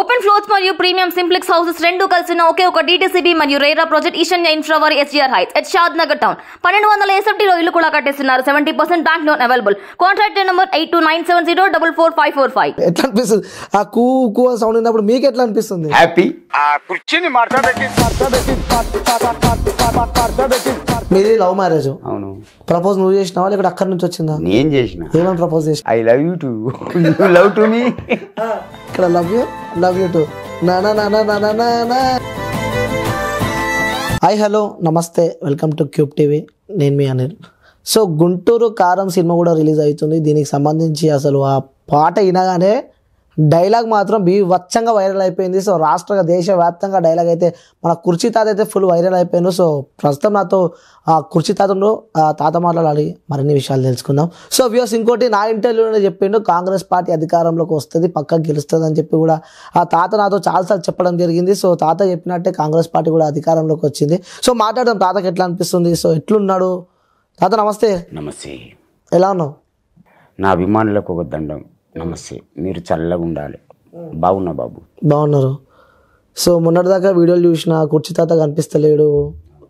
Open floors మరియు premium simplex houses రెండు కలిసిన ఒకే ఒక DTCB మరియు రేరా ప్రాజెక్ట్ ఈశాన్య ఇన్ఫ్రావారి SGR heights at Shad Nagar town 1200 SFT లో ఇల్లు కూడా కట్టేస్తున్నారు. 70% bank loan available. Contract number 8297044545. ఎట్లా అనిపిస్తుంది ఆ కూ కూ సౌండ్ విన్నప్పుడు మీకు ఎట్లా అనిపిస్తుంది? హ్యాపీ. ఆ కుర్చీని మాట్లాడబెట్టి మీది లవ్ మ్యారేజ్? అవును. ప్రపోజ్ నువ్వు చేసినావా లేకపోతే అక్కడి నుంచి వచ్చిందా? నేను చేసిన. ఏమని ప్రపోజ్ చేసిన? I love you too you love to me. ఇక్కడ లవ్ యూ టు నా నా నా నా నా నా నా. హాయ్ హలో నమస్తే, వెల్కమ్ టు క్యూబ్ టీవీ. నేను మీ అనిల్. సో గుంటూరు కారం సినిమా కూడా రిలీజ్ అవుతుంది. దీనికి సంబంధించి అసలు ఆ పాట వినగానే డైలాగ్ మాత్రం బీభత్సంగా వైరల్ అయిపోయింది. సో రాష్ట్ర దేశవ్యాప్తంగా డైలాగ్ అయితే మన కుర్చీ తాత అయితే ఫుల్ వైరల్ అయిపోయింది. సో ప్రస్తుతం నాతో ఆ కుర్చీ తాతను తాత మాట్లాడాలి, మరిన్ని విషయాలు తెలుసుకుందాం. సో వ్యూస్ ఇంకోటి నా ఇంటర్వ్యూలో చెప్పిండు కాంగ్రెస్ పార్టీ అధికారంలోకి వస్తుంది, పక్కకు గెలుస్తుంది అని చెప్పి కూడా ఆ తాత నాతో చాలాసార్లు చెప్పడం జరిగింది. సో తాత చెప్పినట్టే కాంగ్రెస్ పార్టీ కూడా అధికారంలోకి వచ్చింది. సో మాట్లాడదాం తాతకి ఎట్లా అనిపిస్తుంది. సో ఎట్లున్నాడు తాత? నమస్తే. నమస్తే. ఎలా ఉన్నావు? నా అభిమానులకు ఒక దండం. నమస్తే. మీరు చల్లగా ఉండాలి. బాగున్నా బాబు. బాగున్నారు. సో మొన్నటిదాకా వీడియోలు చూసిన కుర్చీ తాత కనిపిస్తలేడు,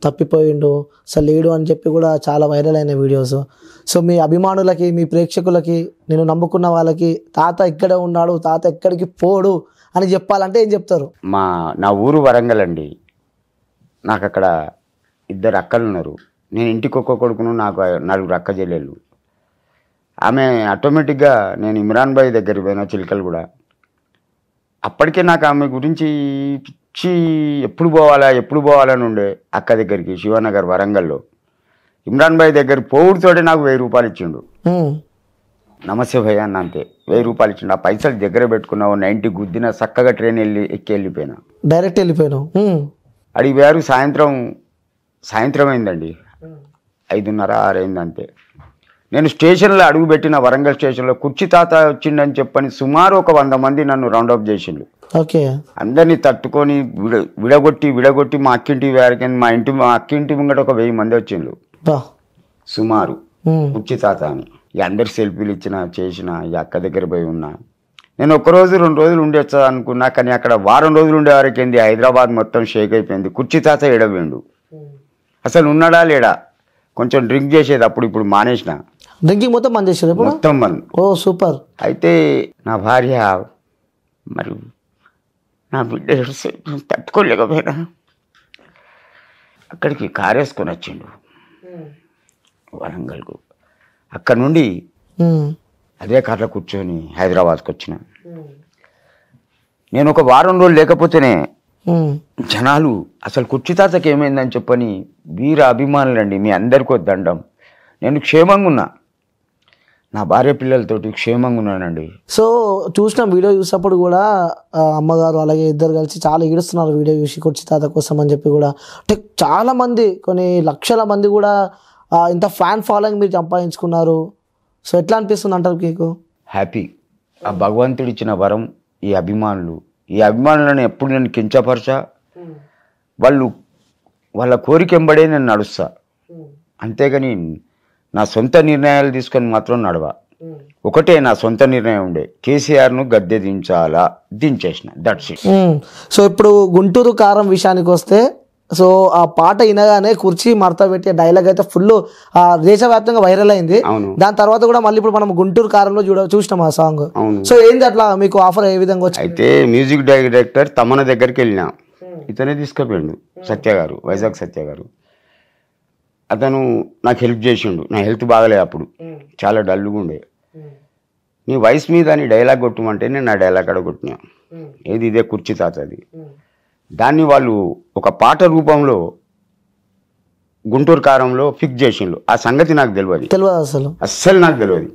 తప్పిపోయిండు, అసలు లేడు అని చెప్పి కూడా చాలా వైరల్ అయిన వీడియోస్. సో మీ అభిమానులకి, మీ ప్రేక్షకులకి, నేను నమ్ముకున్న వాళ్ళకి తాత ఇక్కడే ఉన్నాడు, తాత ఎక్కడికి పోడు అని చెప్పాలంటే ఏం చెప్తారు? నా ఊరు వరంగల్ అండి. నాకు అక్కడ 2 అక్కలు ఉన్నారు. నేను ఇంటికి ఒక్క కొడుకును, నాకు 4 అక్క చెల్లెళ్ళు. ఆమె ఆటోమేటిక్గా నేను ఇమ్రాన్ భాయ్ దగ్గరికి పోయినా చిలకలు కూడా. అప్పటికే నాకు ఆమె గురించి పిచ్చి, ఎప్పుడు పోవాలని ఉండే. అక్క దగ్గరికి శివనగర్ వరంగల్లో ఇమ్రాన్ భాయ్ దగ్గర పోవుడితోటే నాకు 1000 రూపాయలు ఇచ్చిండు. నమస్తే భయ్య అన్న, అంతే 1000 రూపాయలు ఇచ్చిండు. ఆ పైసలు దగ్గర పెట్టుకున్నావు, 90 గుద్దిన చక్కగా ట్రైన్ ఎక్కి వెళ్ళిపోయినా. డైరెక్ట్ వెళ్ళిపోయినావు? అడిగి వేరు. సాయంత్రం అయిందండి, 5:30, 6 అయింది అంతే. నేను స్టేషన్లో అడుగుపెట్టిన వరంగల్ స్టేషన్లో కుర్చీ తాత వచ్చిండని చెప్పని సుమారు ఒక 100 మంది నన్ను రౌండప్ చేసిండు. ఓకే. అందరినీ తట్టుకొని విడగొట్టి మా అక్కింటి వారికి, మా అక్కింటి ముంగట ఒక 1000 మంది వచ్చిండ్రు సుమారు కుర్చీ తాత అని. అందరు సెల్ఫీలు చేసిన ఈ అక్క దగ్గర పోయి ఉన్నా. నేను 1 రోజు 2 రోజులు ఉండొచ్చా అనుకున్నా, కానీ అక్కడ వారం రోజులు ఉండే వరకేంది హైదరాబాద్ మొత్తం షేక్ అయిపోయింది. కుర్చీ తాత ఎడవేండు, అసలు ఉన్నాడా లేడా. కొంచెం డ్రింక్ చేసేది అప్పుడు, ఇప్పుడు మానేసిన. డ్రింకింగ్ మొత్తం బంద్ చేశారు ఇప్పుడు? మొత్తం బంద్. ఓ సూపర్. అయితే నా భార్య మరి నా బిడ్డ తట్టుకోలేకపోయినా అక్కడికి కారేసుకొని వచ్చిండు వరంగల్కు. అక్కడ నుండి అదే కార్లో కూర్చొని హైదరాబాద్కి వచ్చిన. నేను ఒక వారం రోజులు లేకపోతేనే జనాలు అసలు కుర్చీ తాతకి ఏమైందని చెప్పని వీర అభిమానులండి, మీ అందరికీ దండం. నేను క్షేమంగా ఉన్నా, నా భార్య పిల్లలతోటి క్షేమంగా ఉన్నానండి. సో చూసిన వీడియో చూసినప్పుడు కూడా అమ్మగారు అలాగే ఇద్దరు కలిసి చాలా ఏడుస్తున్నారు వీడియో చూసి కుర్చీ తాత కోసం అని చెప్పి కూడా. అంటే చాలా మంది, కొన్ని లక్షల మంది కూడా ఇంత ఫ్యాన్ ఫాలోయింగ్ మీరు సంపాదించుకున్నారు. సో ఎట్లా అనిపిస్తుంది అంటారు మీకు? హ్యాపీ. ఆ భగవంతుడు ఇచ్చిన వరం ఈ అభిమానులను ఎప్పుడు నేను కించపరచా. వాళ్ళ కోరిక ఎంబడే నేను నడుస్తా, అంతేగాని నా సొంత నిర్ణయాలు తీసుకొని మాత్రం నడవా. ఒకటే నా సొంత నిర్ణయం ఉండే, కేసీఆర్ను గద్దె దించేసిన, దట్స్ ఇట్. సో ఇప్పుడు గుంటూరు కారం విషయానికి వస్తే, సో ఆ పాట వినగానే కుర్చీ మడత పెట్టే డైలాగ్ అయితే ఫుల్ దేశవ్యాప్తంగా వైరల్ అయింది. దాని తర్వాత కూడా మళ్ళీ ఇప్పుడు మనం గుంటూరు కారంలో చూసినాం ఆ సాంగ్. సో ఏంది అట్లా మీకు ఆఫర్ ఏ విధంగా వచ్చింది? అయితే మ్యూజిక్ డైరెక్టర్ తమన దగ్గరికి వెళ్ళినా, ఇతనే తీసుకుపోయిండు, సత్య గారు, వైజాగ్ సత్య గారు. అతను నాకు హెల్ప్ చేసిండు. నా హెల్త్ బాగలేదు అప్పుడు, చాలా డల్గా ఉండే. నీ వయసు మీద నీ డైలాగ్ కొట్టమంటే నేను నా డైలాగ్ అక్కడ కొట్టినా. ఏది ఇదే కుర్చీ తాతది. దాన్ని వాళ్ళు ఒక పాట రూపంలో గుంటూరు కారంలో ఫిక్స్ చేసిండ్రు. ఆ సంగతి నాకు తెలియదు, అస్సలు నాకు తెలియదు.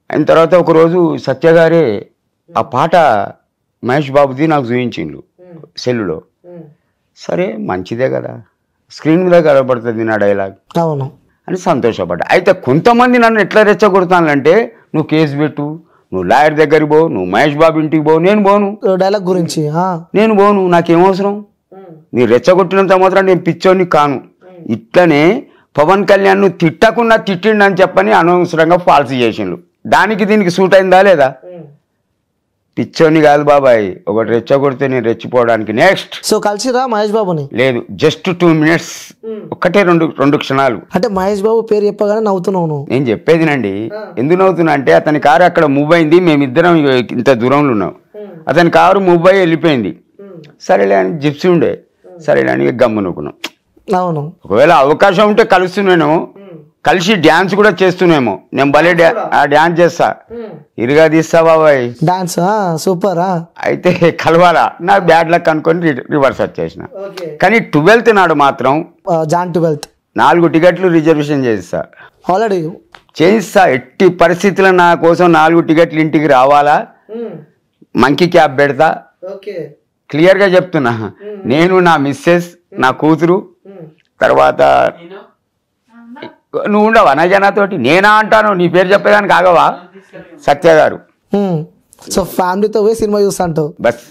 అయిన తర్వాత ఒకరోజు సత్యగారే ఆ పాట మహేష్ బాబుది నాకు చూపించిండ్రు సెల్లులో. సరే మంచిదే కదా, స్క్రీన్ మీద కనబడుతుంది నా డైలాగ్ అని సంతోషపడ్డా. అయితే కొంతమంది నన్ను ఎట్లా రెచ్చగొడతానంటే, నువ్వు కేసు పెట్టు, నువ్వు లాయర్ దగ్గరికి పో, నువ్వు మహేష్ బాబు ఇంటికి పో. నేను పోను, డైలాగ్ గురించి నేను పోను, నాకేమవసరం. నీ రెచ్చగొట్టినంత మాత్రం నేను పిచ్చోని కాను. ఇట్లనే పవన్ కళ్యాణ్ తిట్టకుండా తిట్టిండని చెప్పని అనవసరంగా ఫాల్స్ చేసిండు. దానికి దీనికి సూట్ అయిందా లేదా? పిచ్చోని కాదు బాబాయ్, ఒకటి రెచ్చగొడితే నేను రెచ్చిపోవడానికి. నెక్స్ట్ సో కలిసిరా మహేష్ బాబుని? లేదు, జస్ట్ 2 minutes, ఒక్కటే రెండు క్షణాలు. అంటే మహేష్ బాబు పేరు చెప్పగానే నవ్వుతున్నావు నువ్వు? నేను చెప్పేదినండి. ఎందుకు నవ్వుతున్నా అంటే అతని కారు అక్కడ మూవ్ అయింది, మేమిద్దరం ఇంత దూరంలో ఉన్నాం. అతని కారు మూవ్ అయ్యి వెళ్ళిపోయింది. సరేలే అని జిప్సీ ఉండే, సరేలే అని గమ్మునుకున్నాం. అవును. ఒకవేళ అవకాశం ఉంటే కలుస్తున్నాను, కలిసి డ్యాన్స్ కూడా చేస్తున్నామో. నేను భలే డ్యాన్స్ చేస్తా, ఇరుగా తీస్తా బాబాయ్ డాన్స్. సూపర్. అయితే కలవాలా, నా బ్యాడ్ లక్ అనుకొని రివర్స్ వచ్చేసిన. కానీ 12th నాడు మాత్రం జాన్ 12th 4 టికెట్లు రిజర్వేషన్ చేయిస్తా. ఆల్రెడీ చేయిస్తా. ఎట్టి పరిస్థితుల్లో నా కోసం 4 టికెట్లు ఇంటికి రావాలా, మంకీ క్యాబ్ పెడతా. క్లియర్గా చెప్తున్నా. నేను, నా మిస్సెస్, నా కూతురు, తర్వాత నువ్వు ఉండవా నా జనాతోటి? నేనా అంటాను, నీ పేరు చెప్పేదానికి ఆగవా? సత్య గారు. సో ఫ్యామిలీతో పోయి సినిమా చూస్తా అంటావు? బస్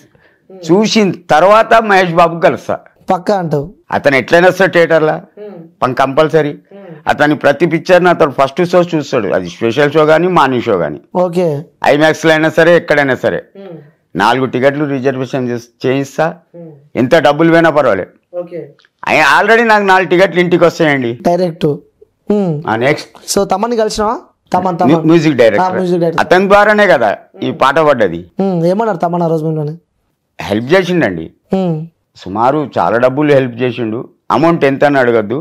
చూసిన తర్వాత మహేష్ బాబు కలుస్తా పక్కా అంటావు? అతను ఎట్లయినా వస్తాడు థియేటర్లో, కంపల్సరీ. అతని ప్రతి పిక్చర్ని అతను ఫస్ట్ షో చూస్తాడు. అది స్పెషల్ షో కానీ మార్నింగ్ షో కానీ, ఓకే, ఐమాక్స్లో అయినా సరే, ఎక్కడైనా సరే. 4 టికెట్లు రిజర్వేషన్ చేయిస్తా. ఎంత డబ్బులు పోయినా పర్వాలేదు. ఆల్రెడీ నాకు 4 టికెట్లు ఇంటికి వస్తాయండి డైరెక్ట్. నెక్స్ట్ సో తమని కలిసినావా? మ్యూజిక్ డైరెక్టర్, అతని ద్వారానే కదా ఈ పాట పడ్డది. ఏమన్నారు తమన్ ఆ రోజు మిమ్మల్ని? హెల్ప్ చేసిండండి. సుమారు చాలా డబ్బులు హెల్ప్ చేసిండు. అమౌంట్ ఎంత అని అడగద్దు.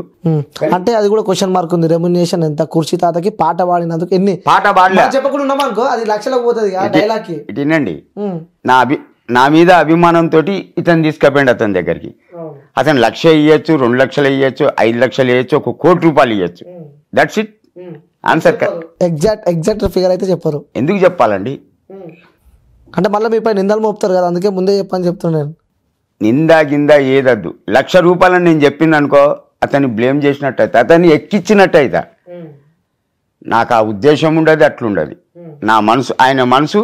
అంటే అది కూడా క్వశ్చన్ మార్క్ ఉంది. రెమ్యునేషన్ ఎంత? కుర్చీ తాతకి పాట పాడినందుకు ఎన్ని? పాట పాడలే చెప్పకుండా ఉన్నామనుకో అది లక్షలకు పోతుంది డైలాగ్ కి. ఇటేనండి, నా మీద అభిమానంతో ఇతను తీసుకుపోయిండు అతని దగ్గరికి. అతను 1 లక్ష ఇవ్వచ్చు, 2 లక్షలు ఇవ్వచ్చు, 5 లక్షలు ఇవ్వచ్చు, 1 కోటి రూపాయలు ఇవ్వచ్చు. That's it answer. Exact figure అయితే చెప్పరు. ఎందుకు చెప్పాలండి? అంటే మళ్ళీ మీ పై నిందలు మోపుతారు కదా, అందుకే ముందే చెప్పని చెప్తున్నాను. నిందా గిందా ఏదద్దు. 1 లక్ష రూపాయలని నేను చెప్పింది అనుకో, అతన్ని బ్లేమ్ చేసినట్టయితే, అతన్ని ఎక్కించినట్టయితే. నాకు ఆ ఉద్దేశం ఉండదు, అట్లుండదు. నా మనసు, ఆయన మనసు,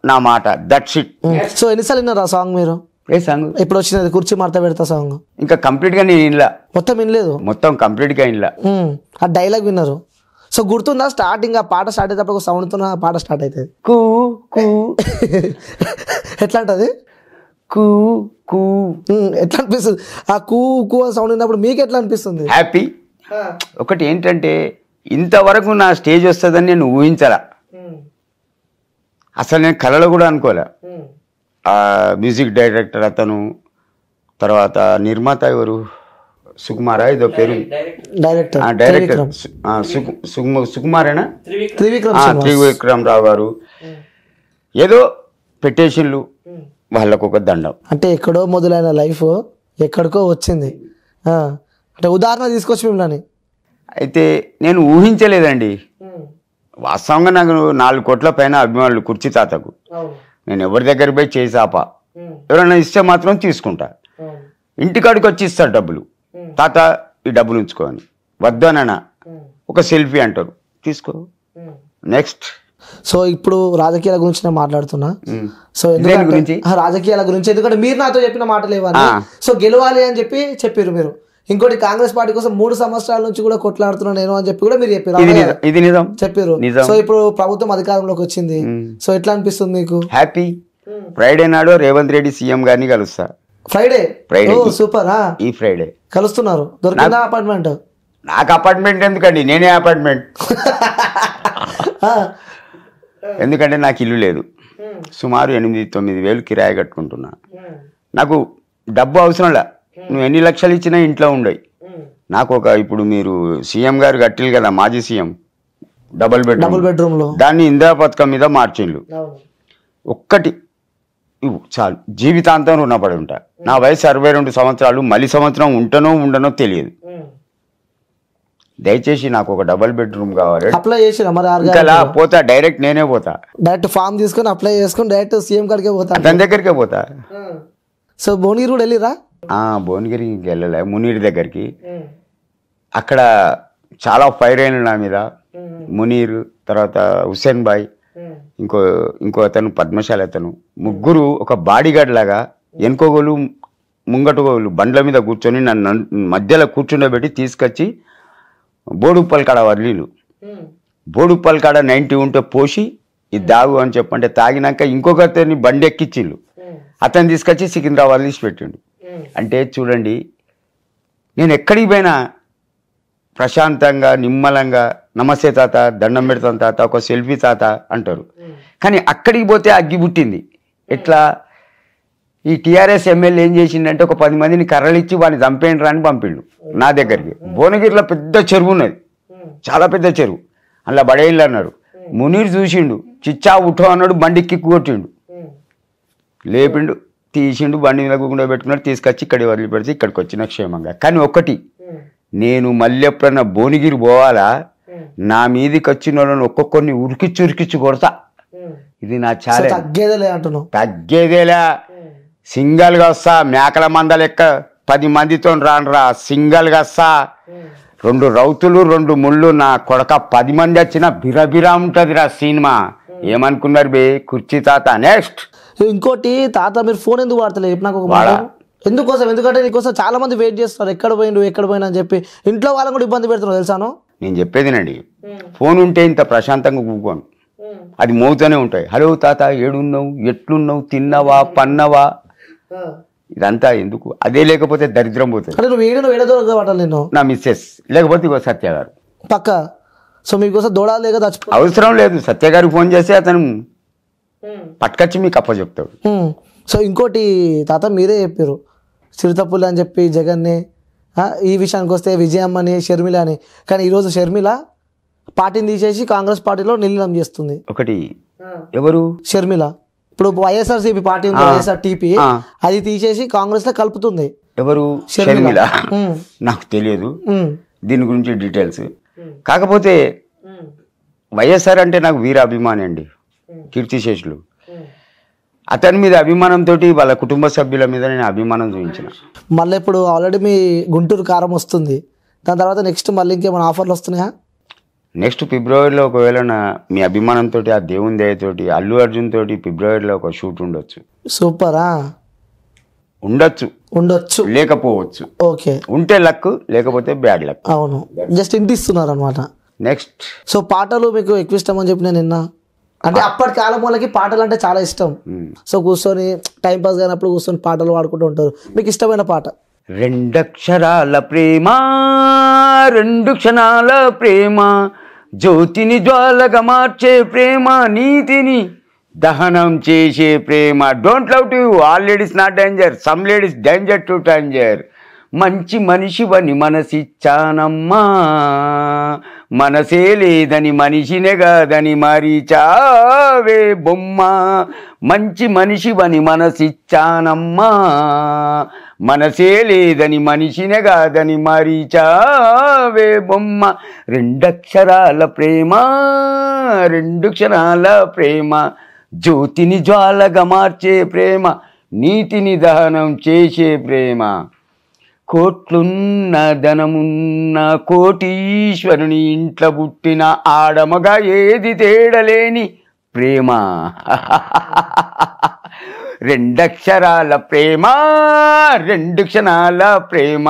నా మాట. That's it. సో ఎన్నిసార్లు విన్నారు ఆ సాంగ్ మీరు? ఏ సాంగ్? ఇప్పుడు వచ్చినది కుర్చీ మార్త పెడతా సాంగ్. ఇంకా కంప్లీట్ గా నేను ఇన్లా, మొత్తం వినలేదు. మొత్తం కంప్లీట్ గా ఇన్లా. ఆ డైలాగ్ విన్నారు. సో గుర్తుందా స్టార్టింగ్ ఆ పాట స్టార్ట్ అయ్యేటప్పుడు సౌండ్ తో పాట స్టార్ట్ అవుతుంది. కూ కూ ఎట్లా అంటది? కూ కూ ఎట్లా అనిపిస్తుంది? ఆ కూ కూ సౌండ్ విన్నప్పుడు మీకు ఎట్లా అనిపిస్తుంది? హ్యాపీ. ఒకటి ఏంటంటే, ఇంతవరకు నా స్టేజ్ వస్తుందని నేను ఊహించరా. అసలు నేను కళలో కూడా అనుకోలే. మ్యూజిక్ డైరెక్టర్ అతను, తర్వాత నిర్మాత ఎవరు, సుకుమారా ఏదో పేరు, డైరెక్టర్ సుకుమారేనా, త్రివిక్రమ్ రావు గారు. ఏదో పెట్టేషన్లు, వాళ్ళకు ఒక దండం. అంటే ఎక్కడో మొదలైన లైఫ్ ఎక్కడికో వచ్చింది. అంటే ఉదాహరణ తీసుకొచ్చి మిమ్మల్ని. అయితే నేను ఊహించలేదండి. వాస్తవంగా నాకు 4 కోట్ల పైన అభిమానులు కుర్చీ తాతకు. నేను ఎవరి దగ్గర పోయి చేసాపా, ఎవరైనా ఇస్తే మాత్రం తీసుకుంటా. ఇంటికాడికి వచ్చి ఇస్తారు డబ్బులు. తాత ఈ డబ్బులు ఉంచుకోని, వద్దనన్నా ఒక సెల్ఫీ అంటారు, తీసుకో. నెక్స్ట్. సో ఇప్పుడు రాజకీయాల గురించి నేను మాట్లాడుతున్నా. సో గురించి రాజకీయాల గురించి, ఎందుకంటే మీరు నాతో చెప్పిన మాటలు ఇవ్వాలి. సో గెలవాలి అని చెప్పారు మీరు. ఇంకోటి కాంగ్రెస్ పార్టీ కోసం 3 సంవత్సరాల నుంచి కూడా కొట్లాడుతున్నాను నేను అని చెప్పి కూడా మీరు చెప్పారు. ఇది నిజం చెప్పారు. సో ఇప్పుడు ప్రభుత్వం అధికారంలోకి వచ్చింది. సో ఎట్లా అనిపిస్తుంది మీకు? హ్యాపీ. ఫ్రైడే నాడు రేవంత్ రెడ్డి సీఎం గారిని కలుస్తా. ఫ్రైడే? సూపర్. ఈ ఫ్రైడే కలుస్తున్నారు. దొరికిందా అపార్ట్మెంట్? నాకు అపార్ట్మెంట్ ఎందుకండి, నేనే అపార్ట్మెంట్. ఎందుకంటే నాకు ఇల్లు లేదు. సుమారు 8-9 వేలు కిరాయి కట్టుకుంటున్నా. నాకు డబ్బు అవసరంలే. నువ్వు ఎన్ని లక్షలు ఇచ్చినా ఇంట్లో ఉండయి. నాకు ఇప్పుడు మీరు సీఎం గారు కట్టిల్లు కదా, మాజీ సీఎం, డబుల్ బెడ్రూమ్ లో, దాన్ని ఇందిరా పథకం మీద మార్చిండ్లు. ఒక్కటి ఇవ్వు చాలు, జీవితాంతం రుణపడి ఉంటా. నా వయసు 62 సంవత్సరాలు. మళ్ళీ సంవత్సరం ఉంటానో ఉండనో తెలియదు. దయచేసి నాకు ఒక డబుల్ బెడ్రూమ్ కావాలి. అప్లై చేసినా మరి? ఇంకా పోతా, డైరెక్ట్ నేనే పోతా. డైరెక్ట్ ఫామ్ తీసుకొని అప్లై చేసుకొని డైరెక్ట్ సీఎం కాడికే పోతా, దాని దగ్గరికే పోతా. సో భువనగిరి కూడా వెళ్ళిరా? భువనగిరికి వెళ్ళలే, మునీర్ దగ్గరికి. అక్కడ చాలా ఫైర్ అయిన నా మీద. మునీర్, తర్వాత హుసేన్ బాయ్, ఇంకో అతను పద్మశాలి అతను, ముగ్గురు ఒక బాడీగార్డ్ లాగా వెనుకోగోలు ముంగటగోలు బండ్ల మీద కూర్చొని నన్ను మధ్యలో కూర్చుండబెట్టి తీసుకొచ్చి బోడుప్పల్ కాడ వదిలీలు. బోడుప్పల్ కాడ 90 ఉంటే పోసి ఇది తాగు అని చెప్పంటే తాగినాక ఇంకొకరిని బండి ఎక్కిచ్చిళ్ళు, అతను తీసుకొచ్చి సికింద్రాబాద్ తీసి పెట్టిండు. అంటే చూడండి, నేను ఎక్కడికి పోయినా ప్రశాంతంగా నిమ్మలంగా నమస్తే తాత, దండం పెడతాను తాత, ఒక సెల్ఫీ తాత అంటారు. కానీ అక్కడికి పోతే అగ్గి పుట్టింది. ఎట్లా ఈ టీఆర్ఎస్ ఎమ్మెల్యే ఏం చేసిండంటే ఒక 10 మందిని కర్రలిచ్చి వాడిని చంపేయండి అని పంపిండు నా దగ్గరికి. భువనగిరిలో పెద్ద చెరువు ఉన్నది, చాలా పెద్ద చెరువు, అలా బడేళ్ళు అన్నాడు. మునీర్ చూసిండు, చిచ్చా ఉఠో అన్నాడు, బండి కిక్కు కొట్టిండు, లేపిండు, తీసిండు, బండి మీద కూకుండా పెట్టుకున్నాడు, తీసుకొచ్చి ఇక్కడికి వదిలిపెడితే ఇక్కడికి వచ్చిన క్షేమంగా. కానీ ఒకటి, నేను మళ్ళీ ఎప్పుడన్నా భువనగిరి పోవాలా, నా మీదికి వచ్చిన వాళ్ళని ఒక్కొక్కరిని ఉరికిచ్చి కొడతా. ఇది నా ఛాలెంజ్. తగ్గేదేలే అంటున్నావు? తగ్గేదేలా. సింగల్గా వస్తా, మేకల మంద లెక్క 10 మందితో రానురా, సింగల్గా వస్తా. 2 రౌతులు 2 ముళ్ళు, నా కొడక 10 మంది వచ్చినా బిరబిరా ఉంటదిరా సినిమా. ఏమనుకున్నారు బే కుర్చీ తాత. నెక్స్ట్ ఇంకోటి తాత, మీరు ఫోన్ ఎందుకు వాడతలేదు నాకు ఒక మాట. ఎందుకోసం? ఎందుకంటే నీకోసం చాలా మంది వెయిట్ చేస్తున్నారు, ఎక్కడ పోయినా అని చెప్పి. ఇంట్లో వాళ్ళని కూడా ఇబ్బంది పెడుతున్నారు తెలుసాను. నేను చెప్పేదినండి, ఫోన్ ఉంటే ఇంత ప్రశాంతంగా కూకోను, అది మోగుతూనే ఉంటాయి. హలో తాత, ఏడున్నావు, ఎట్లున్నావు, తిన్నావా, పన్నవా, ఇదంతా ఎందుకు? అదే లేకపోతే దరిద్రం పోతుంది. నేను నా మిస్సెస్, లేకపోతే ఇగో సత్య గారు పక్క. సో మీకోసం దూడాలు లేక చచ్చిపో అవసరం లేదు. సత్య గారికి ఫోన్ చేస్తే అతను పట్టుకొచ్చి మీకు అప్ప చెప్తాడు. సో ఇంకోటి తాత, మీరే చెప్పారు చిరుతపుల్లి అని చెప్పి జగన్ని. ఈ విషయానికి వస్తే విజయమ్మని, షర్మిల అని. కానీ ఈరోజు షర్మిల పార్టీని తీసేసి కాంగ్రెస్ పార్టీలో నిలీనం చేస్తుంది. ఒకటి ఎవరు? షర్మిల. ఇప్పుడు వైఎస్ఆర్సీపీ పార్టీ ఉంది, వైఎస్ఆర్ టీపీ, అది తీసేసి కాంగ్రెస్ లో కలుపుతుంది. ఎవరు? షర్మిల. నాకు తెలియదు దీని గురించి డీటెయిల్స్. కాకపోతే వైఎస్ఆర్ అంటే నాకు వీర అభిమాని అండి, కీర్తిశేషులు. అతని మీద అభిమానంతో వాళ్ళ కుటుంబ సభ్యుల మీద నేను అభిమానం చూపించిన. మళ్ళీ ఇప్పుడు ఆల్రెడీ మీ గుంటూరు కారం వస్తుంది, దాని తర్వాత నెక్స్ట్ మళ్ళీ ఇంకేమైనా ఆఫర్లు వస్తున్నాయా? నెక్స్ట్ ఫిబ్రవరిలో ఒకవేళ మీ అభిమానంతో, ఆ దేవుని దయతోటి, అల్లు అర్జున్ తోటి ఫిబ్రవరిలో ఒక షూట్ ఉండొచ్చు. సూపరా? ఉండొచ్చు, లేకపోవచ్చు. ఓకే, ఉంటే లక్, లేకపోతే బ్యాడ్ లక్. అవును, జస్ట్ ఇంటి ఇస్తున్నారు అనమాట. నెక్స్ట్, సో పాటలు మీకు ఎక్కువ ఇష్టం అని చెప్పి నేను నిన్న, అంటే అప్పటి కాలం వాళ్ళకి పాటలు అంటే చాలా ఇష్టం. సో కూర్చొని టైం పాస్ కానప్పుడు కూర్చొని పాటలు పాడుకుంటూ ఉంటారు. మీకు ఇష్టమైన పాట? 2 అక్షరాల ప్రేమ, 2 క్షణాల ప్రేమ, జ్యోతిని జ్వాలగా మార్చే ప్రేమ, నీతిని దహనం చేసే ప్రేమ. Don't love to all ladies not danger, some ladies danger to danger. మంచి మనిషివని మనసిచ్చానమ్మా, మనసే లేదని మనిషినే కాదని మరిచావే బొమ్మ. మంచి మనిషివని మనసిచ్చానమ్మా, మనసే లేదని మనిషినే కాదని మరిచావే బొమ్మ. 2 అక్షరాల ప్రేమ, 2 క్షణాల ప్రేమ, జ్యోతిని జ్వాలగా మార్చే ప్రేమ, నీతిని దహనం చేసే ప్రేమ. కోట్లున్న ధనమున్న కోటీశ్వరుని ఇంట్లో పుట్టిన ఆడమగా ఏది తేడలేని ప్రేమ. 2 అక్షరాల ప్రేమ, 2 క్షణాల ప్రేమ,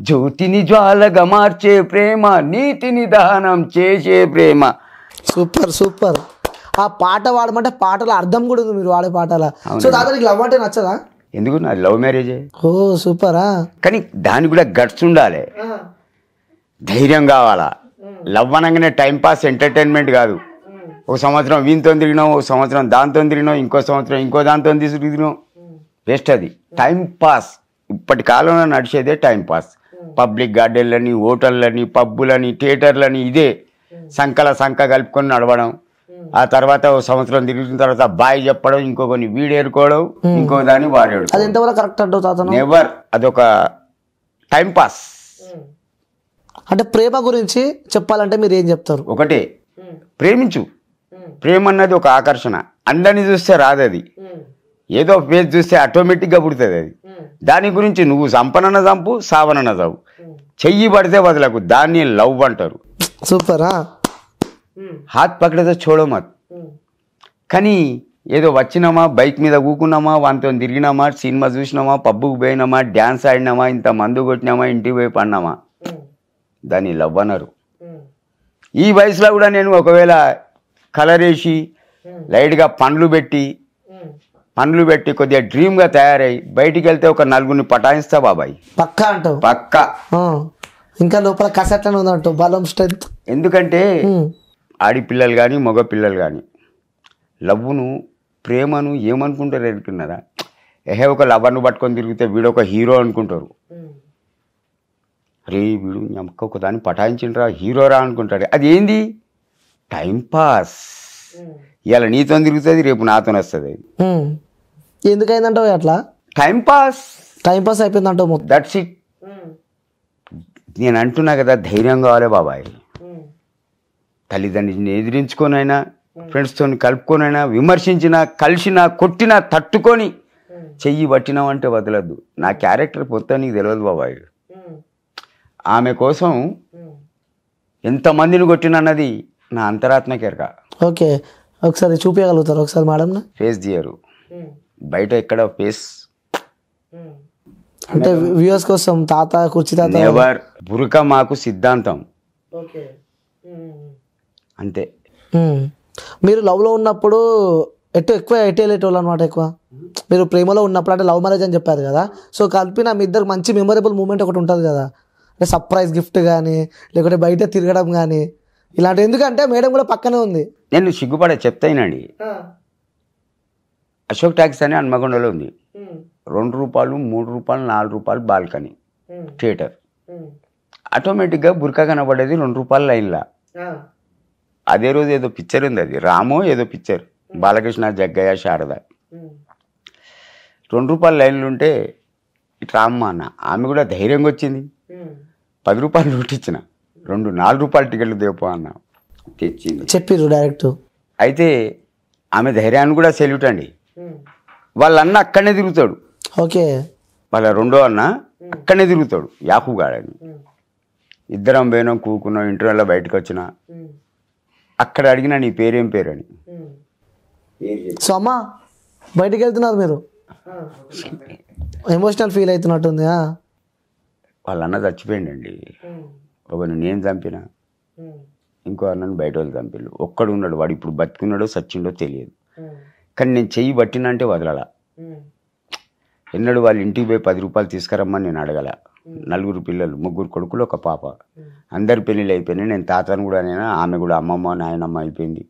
జ్యోతిని జ్వాలగా మార్చే ప్రేమ, నీతిని దహనం చేసే ప్రేమ. Super super. ఆ పాట వాడమంటే పాటల అర్థం కూడా ఉంది మీరు వాడే పాటల. సో దాదాపు లవ్ అంటే నచ్చదా? ఎందుకు? నాది లవ్ మ్యారేజే. ఓ సూపరా. కానీ దానికి కూడా గట్స్ ఉండాలి, ధైర్యం కావాలా. లవ్ అనగానే టైంపాస్ ఎంటర్టైన్మెంట్ కాదు. ఒక సంవత్సరం వీనితో తిరిగినావు, ఒక సంవత్సరం దాంతో తిరిగినావు, ఇంకో సంవత్సరం ఇంకో దాంతో తిరిగినావు, వేస్ట్. అది టైంపాస్. ఇప్పటి కాలంలో నడిచేదే టైంపాస్. పబ్లిక్ గార్డెన్లని, హోటళ్ళని, పబ్బులని, థియేటర్లని, ఇదే సంఖ కలుపుకొని నడవడం. ఆ తర్వాత ఓ సంవత్సరం తిరిగిన తర్వాత బాయ్ చెప్పడం, ఇంకొకరిని వీడేరుకోవడం, ఇంకో దాన్ని వాడాడు. అది ఎంతవరకు కరెక్ట్ అంటావు తాత? నెవర్. అదొక టైం పాస్. అంటే ప్రేమ గురించి చెప్పాలంటే మీరు ఏం చెప్తారు? ఒకటే, ప్రేమించు. ప్రేమ అన్నది ఒక ఆకర్షణ. అందరిని చూస్తే రాదు అది, ఏదో ఫేస్ చూస్తే ఆటోమేటిక్గా పుడుతుంది అది. దాని గురించి నువ్వు సంపనన్న చంపు, సావనన్న చావు, చెయ్యి పడితే వదలకు, దాన్ని లవ్ అంటారు. సూపరా. హాత్ పక్కడతో చూడమత్. కానీ ఏదో వచ్చినామా, బైక్ మీద కూకున్నామా, వానితో తిరిగినామా, సినిమా చూసినామా, పబ్బుకు పోయినామా, డ్యాన్స్ ఆడినామా, ఇంత మందు కొట్టినామా, ఇంటికి పోయి పడినామా, దాన్ని లవ్ అన్నారు. ఈ వయసులో కూడా నేను ఒకవేళ కలర్ వేసి లైట్గా పండ్లు పెట్టి కొద్దిగా డ్రీమ్గా తయారై బయటికి వెళ్తే ఒక నలుగురిని పటాయిస్తా బాబాయ్. పక్కా అంటావు. పక్కా. ఇంకా లోపల కసట్లనే ఉందంటావు, బలం స్ట్రెంత్. ఎందుకంటే ఆడిపిల్లలు కానీ మగ పిల్లలు కానీ లవ్వును ప్రేమను ఏమనుకుంటారు అనుకున్నారా? ఒక లవర్ను పట్టుకొని తిరిగితే వీడు ఒక హీరో అనుకుంటారు. అరే వీడు అక్క ఒక దాన్ని పటాయించిండ్రా హీరోరా అనుకుంటాడు. అది ఏంది? టైంపాస్. ఇవాళ నీతో తిరుగుతుంది, రేపు నాతో వస్తుంది. ఎందుకైందంటావు అట్లా? టైంపాస్ అయిపోయిందంటావు మొత్తం. That's it. నేను అంటున్నా కదా, ధైర్యం కావాలి బాబాయ్. తల్లిదండ్రులని ఎదిరించుకొనైనా ఫ్రెండ్స్తో కలుపుకొనైనా విమర్శించినా కలిసినా కొట్టినా తట్టుకొని చెయ్యి పట్టినామంటే వదలద్దు. నా క్యారెక్టర్ పొత్త నీకు తెలియదు బాబాయ్. ఆమె కోసం ఎంతమందిని కొట్టినన్నది నా అంతరాత్మకెరక. ఓకే, ఒకసారి చూపించగలుగుతారు ఒకసారి మేడం? ఫేస్ తీయరు బయట, ఎక్కడ ఫేస్ అంటే వ్యూవర్స్ కోసం తాత కుర్చీ తాత నెవర్. బురక మాకు సిద్ధాంతం అంతే. మీరు లవ్లో ఉన్నప్పుడు ఎక్కువ వెళ్ళేటోళ్ళు అనమాట. ఎక్కువ మీరు ప్రేమలో ఉన్నప్పుడు, అంటే లవ్ మ్యారేజ్ అని చెప్పారు కదా, సో కలిపిన మీ ఇద్దరికి మంచి మెమొరబుల్ మూమెంట్ ఒకటి ఉంటుంది కదా, అంటే సర్ప్రైజ్ గిఫ్ట్ కానీ లేకుంటే బయట తిరగడం కానీ ఇలాంటి. ఎందుకంటే మేడం కూడా పక్కనే ఉంది. నేను సిగ్గుపడే చెప్తానండి. అశోక్ టాక్స్ అని హన్మకొండలో ఉంది. 2 రూపాయలు 3 రూపాయలు 4 రూపాయలు బాల్కనీ థియేటర్. ఆటోమేటిక్గా బుర్కా కనబడేది 2 రూపాయల లైన్లా. అదే రోజు ఏదో పిక్చర్ ఉంది, అది రామో ఏదో పిక్చర్, బాలకృష్ణ జగ్గయ్య శారద. 2 రూపాయల లైన్లు ఉంటే ఇటు రామ్మ అన్న. ఆమె కూడా ధైర్యంగా వచ్చింది. 10 రూపాయలు నోట్ ఇచ్చిన, 4 రూపాయల టికెట్లు దేపో అన్న, తెచ్చింది. చెప్పిర్రు డైరెక్ట్. అయితే ఆమె ధైర్యాన్ని కూడా సెల్యూట్ అండి. వాళ్ళ అన్న అక్కడనే తిరుగుతాడు. ఓకే. వాళ్ళ రెండో అన్న అక్కడనే తిరుగుతాడు, యాకుగాడని. ఇద్దరం పోయినాం, కూకున్నాం, ఇంటర్వ్యూలో బయటకు వచ్చిన. అక్కడ అడిగినా నీ పేరేం పేరు అని. సో అమ్మా బయటికి వెళ్తున్నారు మీరు, ఎమోషనల్ ఫీల్ అవుతున్నట్టుంది. వాళ్ళ అన్న చచ్చిపోయిండండి. ఒకరిని నేను చంపిన, ఇంకో అన్నను బయట వాళ్ళు చంపిళ్ళు. ఒక్కడు ఉన్నాడు, వాడు ఇప్పుడు బతుకున్నాడో సచ్చిండో తెలియదు. కానీ నేను చెయ్యి పట్టినంటే వదలాల. ఎన్నడు వాళ్ళ ఇంటికి పోయి 10 రూపాయలు తీసుకురమ్మని నేను అడగల. 4 పిల్లలు, 3 కొడుకులు, 1 పాప. అందరి పెళ్ళిళ్ళు అయిపోయినాయి. నేను తాతను కూడా నేను, ఆమె కూడా అమ్మమ్మ నాయనమ్మ అయిపోయింది.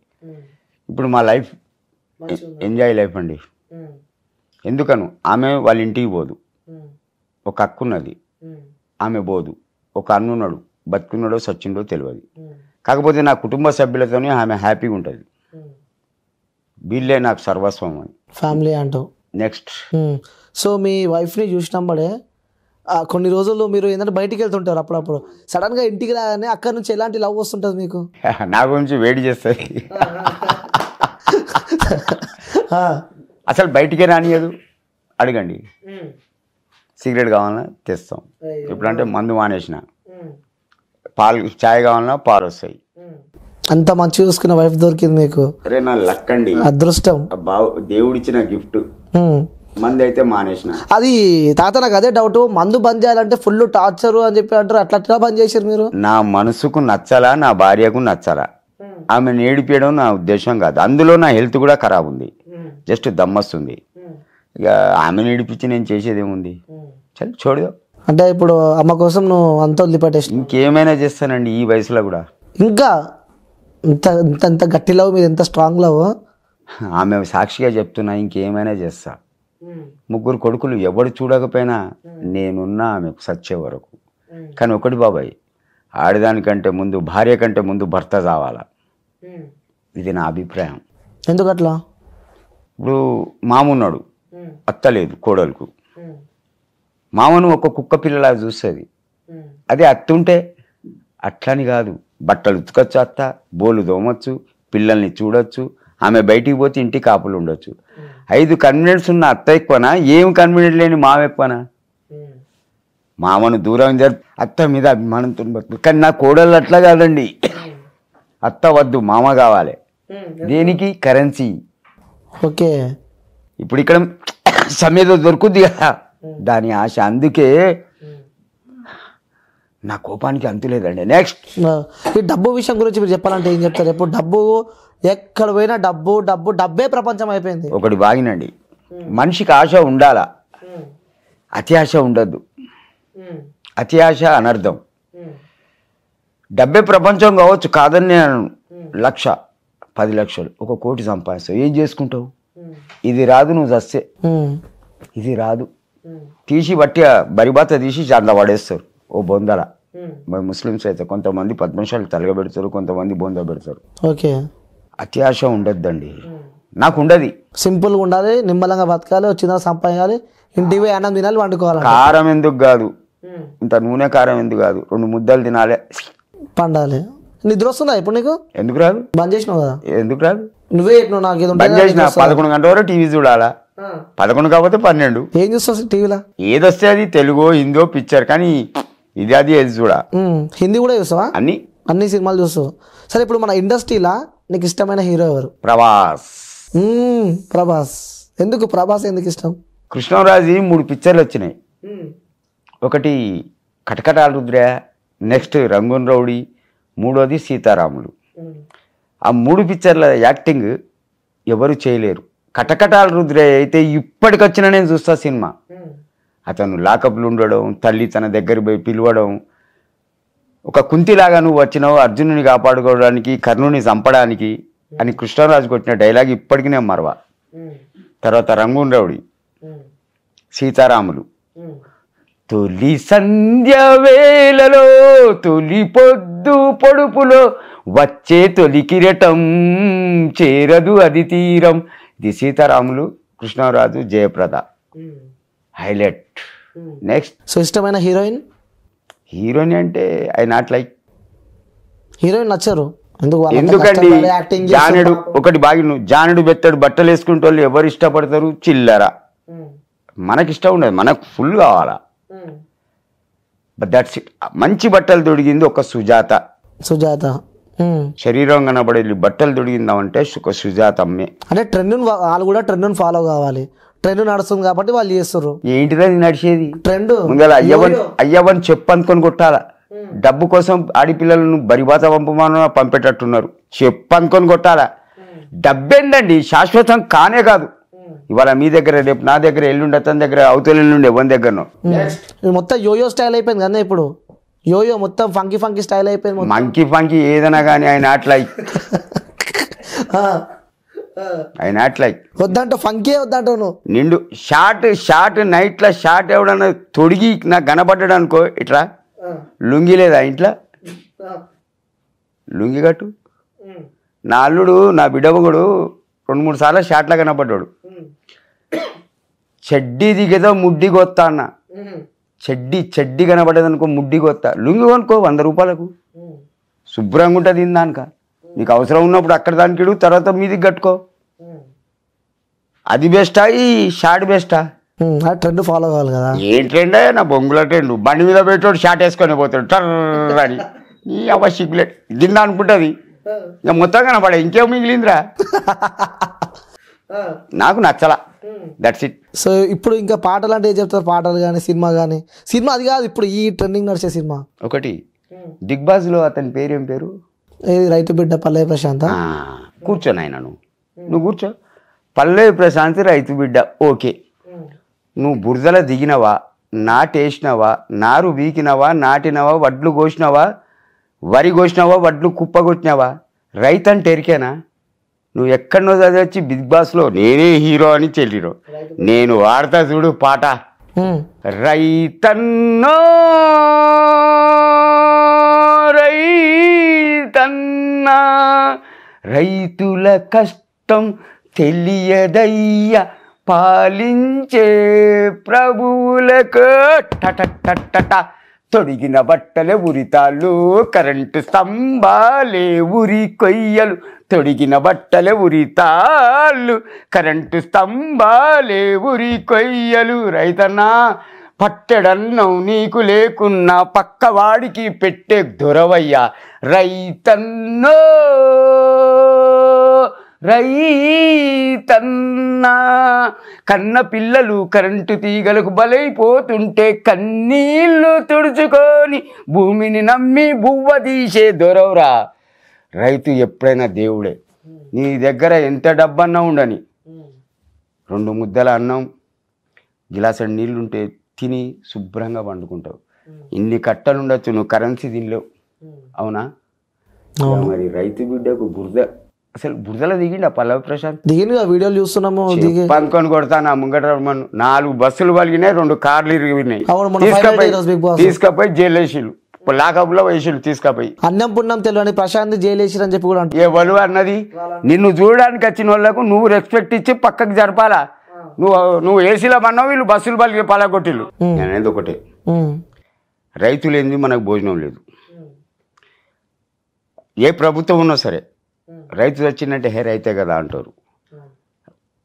ఇప్పుడు మా లైఫ్ ఎంజాయ్ లైఫ్ అండి. ఎందుకను ఆమె వాళ్ళ ఇంటికి పోదు. ఒక అక్క ఉన్నది, ఆమె పోదు. ఒక అన్నున్నాడు, బతుకున్నాడో సచ్చిండో తెలియదు. కాకపోతే నా కుటుంబ సభ్యులతోనే ఆమె హ్యాపీగా ఉంటుంది. వీళ్ళే నాకు సర్వస్వం అని ఫ్యామిలీ అంటావు. నెక్స్ట్, సో మీ వైఫ్ని చూసినప్పుడే కొన్ని రోజులు మీరు ఏంటంటే బయటికి వెళ్తుంటారు, అప్పుడప్పుడు సడన్గా ఇంటికి రాగానే అక్కడ నుంచి ఎలాంటి లవ్ వస్తుంటుంది మీకు? నా గురించి వేడి చేస్తుంది. అసలు బయటికే రానియదు. అడగండి, సిగరెట్ కావాలన్నా తెస్తాం. ఇప్పుడంటే మందు మానేసిన, పాలు చాయ్ కావాలన్నా పాలు వస్తాయి. అంత మంచి చూసుకున్న వైఫ్ దొరికింది మీకు. అరే నా లక్ అండి, అదృష్టం, దేవుడిచ్చిన గిఫ్ట్. మందు అయితే మానేసిన. అది తాత నాకు అదే డౌట్, మందు బంద్ చేయాలంటే ఫుల్ టార్చర్ అని చెప్పి అంటారు, అట్లా బంద్ చేశారు మీరు? నా మనసుకు నచ్చాలా, నా భార్యకు నచ్చాలా, ఆమె నేడిపేయడం నా ఉద్దేశం కాదు. అందులో నా హెల్త్ కూడా ఖరాబ్ ఉంది, జస్ట్ దమ్మొస్తుంది. ఇక ఆమె నేడిపించి నేను చేసేది ఏముంది, చల్ చూడదు. అంటే ఇప్పుడు అమ్మ కోసం నువ్వు అంత వదిలిపెట్టేసి ఇంకేమైనా చేస్తానండి ఈ వయసులో కూడా. ఇంకా ఇంత ఇంత ఇంత గట్టి లవ్, మీరు ఎంత స్ట్రాంగ్ లవ్. ఆమె సాక్షిగా చెప్తున్నా, ఇంకేమైనా చేస్తా. 3 కొడుకులు ఎవడు చూడకపోయినా నేనున్నా ఆమెకు సచ్చే వరకు. కానీ ఒకటి బాబాయ్, ఆడదానికంటే ముందు, భార్య కంటే ముందు భర్త చావాలా, ఇది నా అభిప్రాయం. ఎందుకట్లా? ఇప్పుడు మామున్నాడు, అత్త లేదు కోడలకు. మామను ఒక కుక్క పిల్లలా చూస్తుంది. అదే అత్త ఉంటే అట్లని కాదు, బట్టలు ఉతకచ్చు అత్త, బోలు దోమచ్చు, పిల్లల్ని చూడొచ్చు, ఆమె బయటికి పోతే ఇంటి కాపులు ఉండొచ్చు. 5 కన్వీనియన్స్ ఉన్న అత్త ఎక్కువనా, ఏం కన్వీనియన్స్ లేని మామ ఎక్కువనా? మామను దూరం జరిపి అత్త మీద అభిమానంతో బతుకు. కానీ నా కోడళ్ళు అట్లా కాదండి, అత్త వద్దు మామ కావాలి. దేనికి? కరెన్సీ. ఓకే, ఇప్పుడు ఇక్కడ సమేత దొరుకుద్ది కదా, దాని ఆశ. అందుకే నా కోపానికి అంతు లేదండి. నెక్స్ట్, ఈ డబ్బు విషయం గురించి మీరు చెప్పాలంటే ఏం చెప్తారు? ఎప్పుడు డబ్బు ఎక్కడ పోయినా డబ్బు డబ్బు డబ్బే ప్రపంచం అయిపోయింది. ఒకటి బాగినండి, మనిషికి ఆశ ఉండాలా, అతి ఆశ ఉండద్దు. అతి ఆశ అనర్థం. డబ్బే ప్రపంచం కావచ్చు, కాదని నేను 1,00,000 10 లక్షలు 1 కోటి సంపాదిస్తావు, ఏం చేసుకుంటావు? ఇది రాదు, నువ్వు చస్తే ఇది రాదు. తీసి బట్టి బరిబాత తీసి చాంద పడేస్తారు ఓ బొందల. మరి ముస్లిమ్స్ అయితే కొంతమంది పద్మశాలు తలగబెడతారు, కొంతమంది బొంద పెడతారు. ఓకే, అతి ఆశ ఉండద్దండి. నాకు ఉండదు. సింపుల్గా ఉండాలి, నిమ్మలంగా బతకాలి, వచ్చిన సంపాదించాలి, ఇంటికి పోయి అన్నం తినాలి, వండుకోవాలి. కారం ఎందుకు కాదు, ఇంత నూనె కారం ఎందుకు కాదు, 2 ముద్దలు తినాలి, పండాలి. నిద్ర వస్తుందా ఇప్పుడు నీకు? ఎందుకు రాదు? బంద్ చేసినావు కదా. ఎందుకు రాదు? నువ్వే చెప్పినావు నాకు ఏదో బంద్ చేసిన 11 గంటల వరకు టీవీ చూడాలా, 11 కాకపోతే 12. ఏం చూస్తావు టీవీలో? ఏదొస్తే అది, తెలుగో హిందో పిక్చర్, కానీ ఇది అది ఏది చూడా. హిందీ కూడా చూస్తావా? అన్ని సినిమాలు చూస్తావు. సరే, ఇప్పుడు మన ఇండస్ట్రీలో నీకు ఇష్టమైన హీరో ఎవరు? ప్రభాస్. ప్రభాస్. ఎందుకు ప్రభాస్ ఎందుకు ఇష్టం? కృష్ణరాజు 3 పిక్చర్లు వచ్చినాయి. ఒకటి కటకటాల రుద్ర, నెక్స్ట్ రంగూన్ రౌడీ, 3వది సీతారాములు. ఆ 3 పిక్చర్ల యాక్టింగ్ ఎవరు చేయలేరు. కటకటాల రుద్ర అయితే ఇప్పటికొచ్చినా నేను చూస్తా సినిమా. అతను లాకప్లు ఉండడం, తల్లి తన దగ్గర పోయి పిలవడం, ఒక కుంతిలాగా నువ్వు వచ్చినావు అర్జునుని కాపాడుకోవడానికి, కర్ణుని చంపడానికి అని కృష్ణరాజు కొట్టిన డైలాగ్ ఇప్పటికీ నేను మరవా. తర్వాత రంగూన్ రౌడీ, సీతారాములు, తొలి సంధ్య వేళలో తొలి పొద్దు పొడుపులో వచ్చే తొలి కిరటం చేరదు అది తీరం. ఇది సీతారాములు, Krishnaraju, Jayaprada highlight. Next, so ఇష్టమైన హీరోయిన్? హీరోయిన్ అంటే ఐ నాట్ లైక్. హీరోయిన్ నచ్చరు ఎందుకు? ఎందుకండి, జానుడు ఒకటి బాగి, జానుడు బెత్తడు బట్టలు వేసుకుంటే వాళ్ళు ఎవరు ఇష్టపడతారు? చిల్లరా. మనకి ఇష్టం ఉండదు, మనకు ఫుల్ కావాలా. But that's it. మంచి బట్టలు తొడిగింది ఒక సుజాత. శరీరం కనబడే బట్టలు తొడిగిందామంటే ఒక సుజాత అమ్మే. అంటే ట్రెండ్, వాళ్ళు కూడా ట్రెండ్ ఫాలో కావాలి. ట్రెండ్ నడుస్తుంది కాబట్టి వాళ్ళు చేస్తారు. ఏంటిదని నడిచేది ట్రెండ్? ముందర అయ్యవని చెప్పు అనుకొని కొట్టాలా. డబ్బు కోసం ఆడిపిల్లలను బరిబాత పంపేటట్టున్నారు. చెప్పు అనుకొని కొట్టాలా. డబ్బేందండి శాశ్వతం కానే కాదు. ఇవాళ మీ దగ్గర, రేపు నా దగ్గర, ఎల్లుండి అతని దగ్గర, అవతల ఎల్లుండి ఎవరి దగ్గరనో. మొత్తం యోయో స్టైల్ అయిపోయింది కదా ఇప్పుడు. యోయో మొత్తం ఫంకీ ఫంకీ స్టైల్ అయిపోయింది. మంకీ ఫంకీ ఏదైనా కానీ ఆయన నాట్ లైక్. ఆయన నాట్ లైక్. వద్దంట ఫంకీ వద్దంట. నువ్వు నిండు షార్ట్ నైట్లో షార్ట్ ఎవడన్నా తొడిగి నాకు కనబడ్డాడు అనుకో, ఇట్లా లుంగి లేదా ఇంట్లో, లుంగి కట్టు. నా అల్లుడు, నా బిడ్డమగుడు 2-3 సార్లు షార్ట్లా కనబడ్డాడు. చెడ్డీ దిగేదో ముడ్డి కొత్తా అన్న. చెడ్డీ కనబడ్డది అనుకో, ముడ్డి కొత్తా. లుంగి కొనుక్కో 100 రూపాయలకు, శుభ్రంగా ఉంటుంది దానిక. నీకు అవసరం ఉన్నప్పుడు అక్కడ దానికి, తర్వాత మీదికి కట్టుకో. అది బెస్టా, ఈ షార్ట్ బెస్టా? ట్రెండ్ ఫాలో కావాలి కదా. ఏం ట్రెండ్? నా బొంగుల ట్రెండ్. బండి మీద పెట్టాడు షార్ట్ వేసుకొని పోతాడు టర్ర అని. ఈ అవ్వ సిగ్గులేట్ దిందా అనుకుంటుంది. ఇక మొత్తం కనపడే, ఇంకేం మిగిలిందిరా. నాకు నచ్చలా. That's it. సో ఇప్పుడు ఇంకా పాటలు అంటే ఏం చెప్తారు? పాటలు కానీ, సినిమా కానీ. సినిమా అది కాదు, ఇప్పుడు ఈ ట్రెండింగ్ నడిచే సినిమా ఒకటి బిగ్ బాస్ లో అతని పేరు ఏం పేరు? ఏది? రైతు బిడ్డ పల్లవి ప్రశాంత్. కూర్చో నాయన, నువ్వు కూర్చో. పల్లవి ప్రశాంత్ రైతు బిడ్డ. ఓకే, నువ్వు బురదలో దిగినవా, నాటేసినవా, నారు వీకినవా, నాటినవా, వడ్లు కోసినవా, వరి కోసినవా, వడ్లు కుప్పగొట్టినవా? రైతు అంటే ఎరికేనా? నువ్వు ఎక్కడనో చదివచ్చి బిగ్ బాస్లో నేనే హీరో అని చెల్లిరో. నేను వాడతా చూడు పాట. రైతన్నో రైతన్నా, రైతుల కష్టం తెలియదయ్యా, పాలించే ప్రభువులకు టట తొడిగిన బట్టలే ఉరితాళ్ళు, కరెంటు స్తంభాలే ఉరి కొయ్యలు. తొడిగిన బట్టలే ఉరితాళ్ళు, కరెంటు స్తంభాలే ఉరి కొయ్యలు. రైతన్నా, పట్టెడన్నం నీకు లేకున్నా పక్కవాడికి పెట్టే దొరవయ్యా. రైతన్నో రైతన్నా, కన్న పిల్లలు కరెంటు తీగలకు బలైపోతుంటే కన్నీళ్లు తుడుచుకొని భూమిని నమ్మి బువ్వ తీసే దొరవరా. రైతు ఎప్పుడైనా దేవుడే. నీ దగ్గర ఎంత డబ్బన్నా ఉండని 2 ముద్దల అన్నం గిలాసడి నీళ్ళుంటే తిని శుభ్రంగా పండుకుంటావు. ఇన్ని కట్టలు ఉండొచ్చు, నువ్వు కరెన్సీ తినలేవు. అవునా? మరి రైతు బిడ్డకు బురద, అసలు బురదలో దిగిండి ఆ పల్లవి ప్రశాంత్. దిగిన వీడియోలు చూస్తున్నాము. అనుకొని కొడతాను. ఆ ముంగట 4 బస్సులు పలిగినాయి, 2 కార్లు ఇరిగినాయి. తీసుకపోయి జైలు వేసిళ్ళు, లాకప్లో వేసిళ్ళు తీసుకపోయి. అన్నం పుణ్యం తెలియని ప్రశాంత్ జైలు వేసిరు అని చెప్పి కూడా ఏ వలువ అన్నది? నిన్ను చూడడానికి వచ్చిన వాళ్ళకు నువ్వు రెస్పెక్ట్ ఇచ్చి పక్కకి జరపాలా. నువ్వు ఏసీలో పన్నావు, వీళ్ళు బస్సులు పలిగి పలగొట్టిళ్ళు. నేను అనేది ఒకటే, రైతులు ఏంది మనకు భోజనం లేదు. ఏ ప్రభుత్వం ఉన్నా సరే రైతు చచ్చిందంటే హే రైతే కదా అంటారు.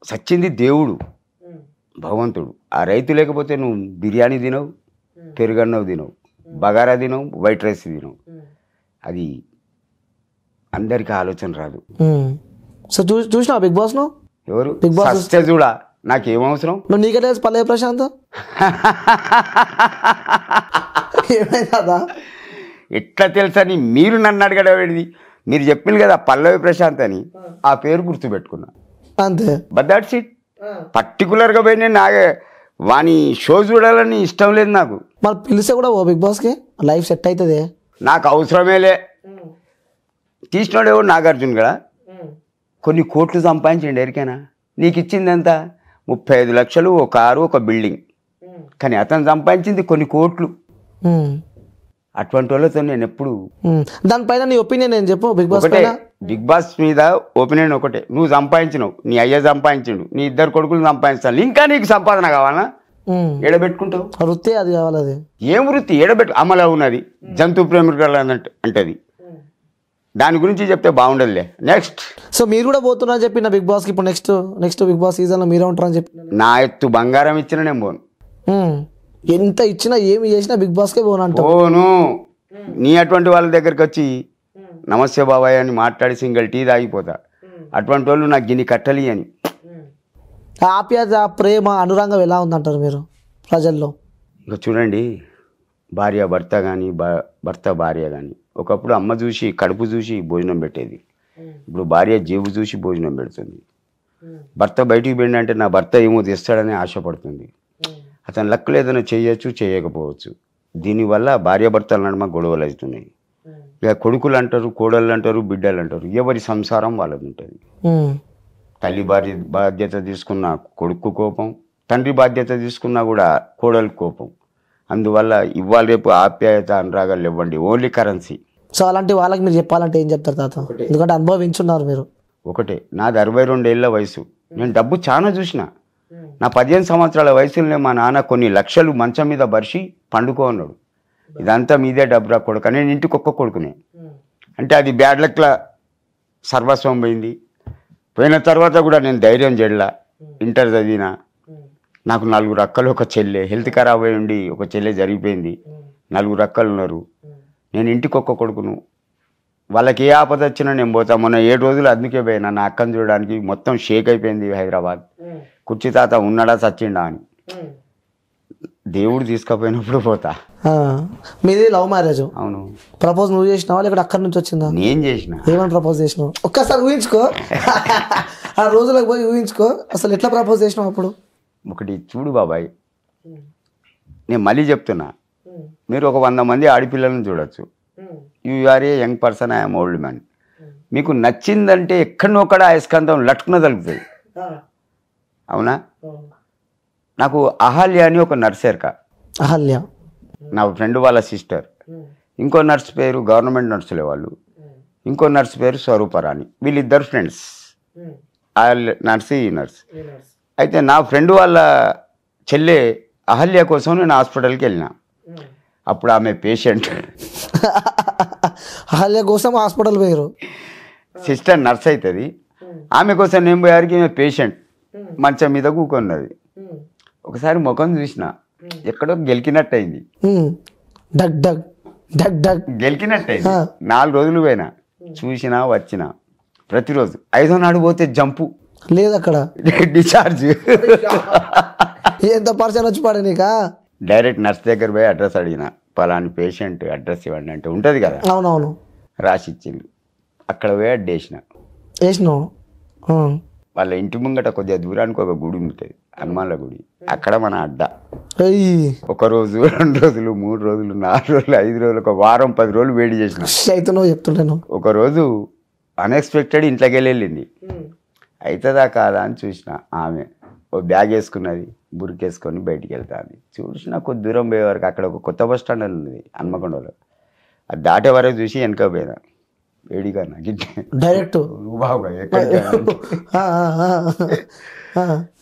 చచ్చింది దేవుడు, భగవంతుడు. ఆ రైతు లేకపోతే నువ్వు బిర్యానీ తినవు, పెరుగన్నవు తినవు, బగారా తినవు, వైట్ రైస్ తినవు. అది అందరికి ఆలోచన రాదు. సో చూసినా బిగ్ బాస్ ను? ఎవరు బిగ్ బాస్ చూడా? నాకేమవసరం? నువ్వు నీకే తెలుసు పల్లవి ప్రశాంత్ ఏమైందా? ఎట్లా తెలుసని మీరు నన్ను అడగడమేది? మీరు చెప్పింది కదా పల్లవి ప్రశాంత్ అని, ఆ పేరు గుర్తుపెట్టుకున్నా అంతే. But that's it. పర్టికులర్గా పోయి నేను వాని షో చూడాలని ఇష్టం లేదు నాకు. మరి పిలిస్తే కూడా ఓ బిగ్ బాస్కి లైఫ్ సెట్ అవుతుంది. నాకు అవసరమేలే. తీసినోడు ఎవడు? నాగార్జున కదా. కొన్ని కోట్లు సంపాదించండి ఎరికైనా. నీకు ఇచ్చింది ఎంత? 35 లక్షలు, ఒక కారు, ఒక బిల్డింగ్. కానీ అతను సంపాదించింది కొన్ని కోట్లు. అటువంటి వాళ్ళతో నేను ఎప్పుడు దానిపైన నీ ఒపీనియన్ ఏం చెప్పు? బిగ్ బాస్ ఒకటే, బిగ్ బాస్ మీద ఒపీనియన్ ఒకటే. నువ్వు సంపాదించినావు, నీ అయ్య సంపాదించిండు, నీ 2 కొడుకులు సంపాదించాలి, ఇంకా నీకు సంపాదన కావాలా? ఎడబెట్టుకుంటావు. వృత్తి అది కావాలి. అది ఏం వృత్తి? ఎడబెట్టు. అమలు ఉన్నది జంతు ప్రేమికులు అంటది. దాని గురించి చెప్తే బాగుండదులే. నెక్స్ట్. సో మీరు కూడా పోతున్నా చెప్పిన బిగ్ బాస్కి. ఇప్పుడు నెక్స్ట్ బిగ్ బాస్ సీజన్లో మీరే ఉంటారని చెప్పి. నా ఎత్తు బంగారం ఇచ్చిన నేను పోను. ఎంత ఇచ్చినా ఏమి చేసినా బిగ్ బాస్కే పోను అంటావు. పోను. నీ అటువంటి వాళ్ళ దగ్గరికి వచ్చి నమస్తే బాబాయ్ అని మాట్లాడి సింగిల్ టీ తాగిపోతా. అటువంటి వాళ్ళు నాకు గిన్ని కట్టలి అని. ఆప్యాయత, ప్రేమ, అనురాగం ఎలా ఉందంటారు మీరు ప్రజల్లో? ఇంకా చూడండి, భార్య భర్త కానీ, భర్త భార్య కానీ, ఒకప్పుడు అమ్మ చూసి కడుపు చూసి భోజనం పెట్టేది. ఇప్పుడు భార్య జేబు చూసి భోజనం పెడుతుంది. భర్త బయటికి పోయిందంటే నా భర్త ఏమో తెస్తాడని ఆశపడుతుంది. అతను లక్కులు ఏదైనా చేయొచ్చు, చేయకపోవచ్చు. దీనివల్ల భార్యాభర్తల నడుమ గొడవలు అవుతున్నాయి. ఇక కొడుకులు అంటారు, కోడళ్ళు అంటారు, బిడ్డలు అంటారు. ఎవరి సంసారం వాళ్ళది ఉంటుంది. తల్లి బాధ్యత తీసుకున్న కొడుకు కోపం, తండ్రి బాధ్యత తీసుకున్నా కూడా కోడలు కోపం. అందువల్ల ఇవాళ రేపు ఆప్యాయత, అనురాగాలు ఇవ్వండి, ఓన్లీ కరెన్సీ. సో అలాంటి వాళ్ళకి మీరు చెప్పాలంటే ఏం చెప్తారు తాత? ఎందుకంటే అనుభవించున్నారు మీరు. ఒకటే, నాది 62 ఏళ్ళ వయసు. నేను డబ్బు చాలా చూసిన. నా 15 సంవత్సరాల వయసులోనే మా నాన్న కొన్ని లక్షలు మంచం మీద బరిసి పండుకో అన్నాడు. ఇదంతా మీదే డబ్బురా కొడుకు. నేను ఇంటికి ఒక్క కొడుకునే. అంటే అది బ్యాడ్ లక్లా సర్వస్వం పోయింది. పోయిన తర్వాత కూడా నేను ధైర్యం చెడలా. ఇంటర్ చదివిన. నాకు 4 అక్కలు, ఒక చెల్లె. హెల్త్ ఖరాబ్ అయి ఉండి ఒక చెల్లె జరిగిపోయింది. 4 అక్కలు ఉన్నారు. నేను ఇంటికి ఒక్క కొడుకును. వాళ్ళకి ఏ ఆపద వచ్చినా నేను పోతా. మొన్న 7 రోజులు అందుకే పోయినా నా అక్కను చూడడానికి. మొత్తం షేక్ అయిపోయింది హైదరాబాద్. కుర్చీ తాత ఉన్నాడా చచ్చిండా అని. దేవుడు తీసుకుపోయినప్పుడు పోతా. మీది లవ్ మ్యారేజ్? అవును. ప్రపోజ్ నువ్వు చేసినావా లేకపోతే అక్కడి నుంచి వచ్చిందా? నేను చేసిన. ఏమని ప్రపోజ్ చేసినావు? ఒక్కసారి ఊహించుకో. ఆ రోజులకు పోయి ఊహించుకో అసలు ఎట్లా ప్రపోజ్ చేసినావు అప్పుడు. ఒకటి చూడు బాబాయ్, నేను మళ్ళీ చెప్తున్నా, మీరు ఒక 100 మంది ఆడపిల్లలను చూడొచ్చు. You are a young person, I'm old man. మీకు నచ్చిందంటే ఎక్కడనొక్కడ అయస్కాంతం లట్టుకున తలుపుతుంది. అవునా? నాకు అహల్య అని ఒక నర్సేర్క. అహల్య నా ఫ్రెండ్ వాళ్ళ సిస్టర్. ఇంకో నర్స్ పేరు, గవర్నమెంట్ నర్సులే వాళ్ళు. ఇంకో నర్స్ పేరు స్వరూపరాణి. వీళ్ళిద్దరు ఫ్రెండ్స్. ఆ నర్స్, ఈ నర్స్. అయితే నా ఫ్రెండ్ వాళ్ళ చెల్లె అహల్య కోసం నేను హాస్పిటల్కి వెళ్ళిన. అప్పుడు ఆమె పేషెంట్. అహల్య కోసం హాస్పిటల్ పోయారు. సిస్టర్ నర్స్ అవుతుంది. ఆమె కోసం నేను పోయారికి ఈమె పేషెంట్ మంచం మీద కూకున్నది. ఒకసారి ముఖం చూసిన, ఎక్కడో గెలికినట్టు అయింది. డగ్ డగ్ డగ్ డగ్ గెలికినట్టు అయింది. 4 రోజులు పోయినా, చూసినా, వచ్చిన. ప్రతిరోజు 5వ నాడు పోతే జంపు లేదు అక్కడ, డిశ్చార్జ్. ఎంత పర్సన్ వచ్చి పడే నీకా? డైరెక్ట్ నర్స్ దగ్గర పోయి అడ్రస్ అడిగిన, పలాని పేషెంట్ అడ్రస్ ఇవ్వండి అంటే ఉంటుంది కదా. అవునవును. రాసి ఇచ్చింది. అక్కడ పోయి అడ్డేసిన. వేసినావు వాళ్ళ ఇంటి ముంగట కొద్దిగా దూరానికి ఒక గుడి ఉంటుంది, హనుమాన్ల గుడి. అక్కడ మన అడ్డ. ఒక రోజు 2 రోజులు 3 రోజులు 4 రోజులు 5 రోజులు ఒక వారం 10 రోజులు వేడి చేసిన. అవుతున్నావు చెప్తుంటాను. ఒక రోజు అన్ఎక్స్పెక్టెడ్ ఇంట్లోకి వెళ్ళింది. అవుతుందా కాదా అని చూసిన. ఆమె ఓ బ్యాగ్ వేసుకున్నది, బురికేసుకొని బయటికి వెళ్తాను. చూసిన కొద్ది దూరం పోయే వరకు అక్కడ ఒక కొత్త బస్ స్టాండ్ అని ఉంది హన్మకొండలో. అది దాటే వరకు చూసి వెనక పోయినా. వేడిగా నాకు డైరెక్ట్ బాగా ఎక్కడ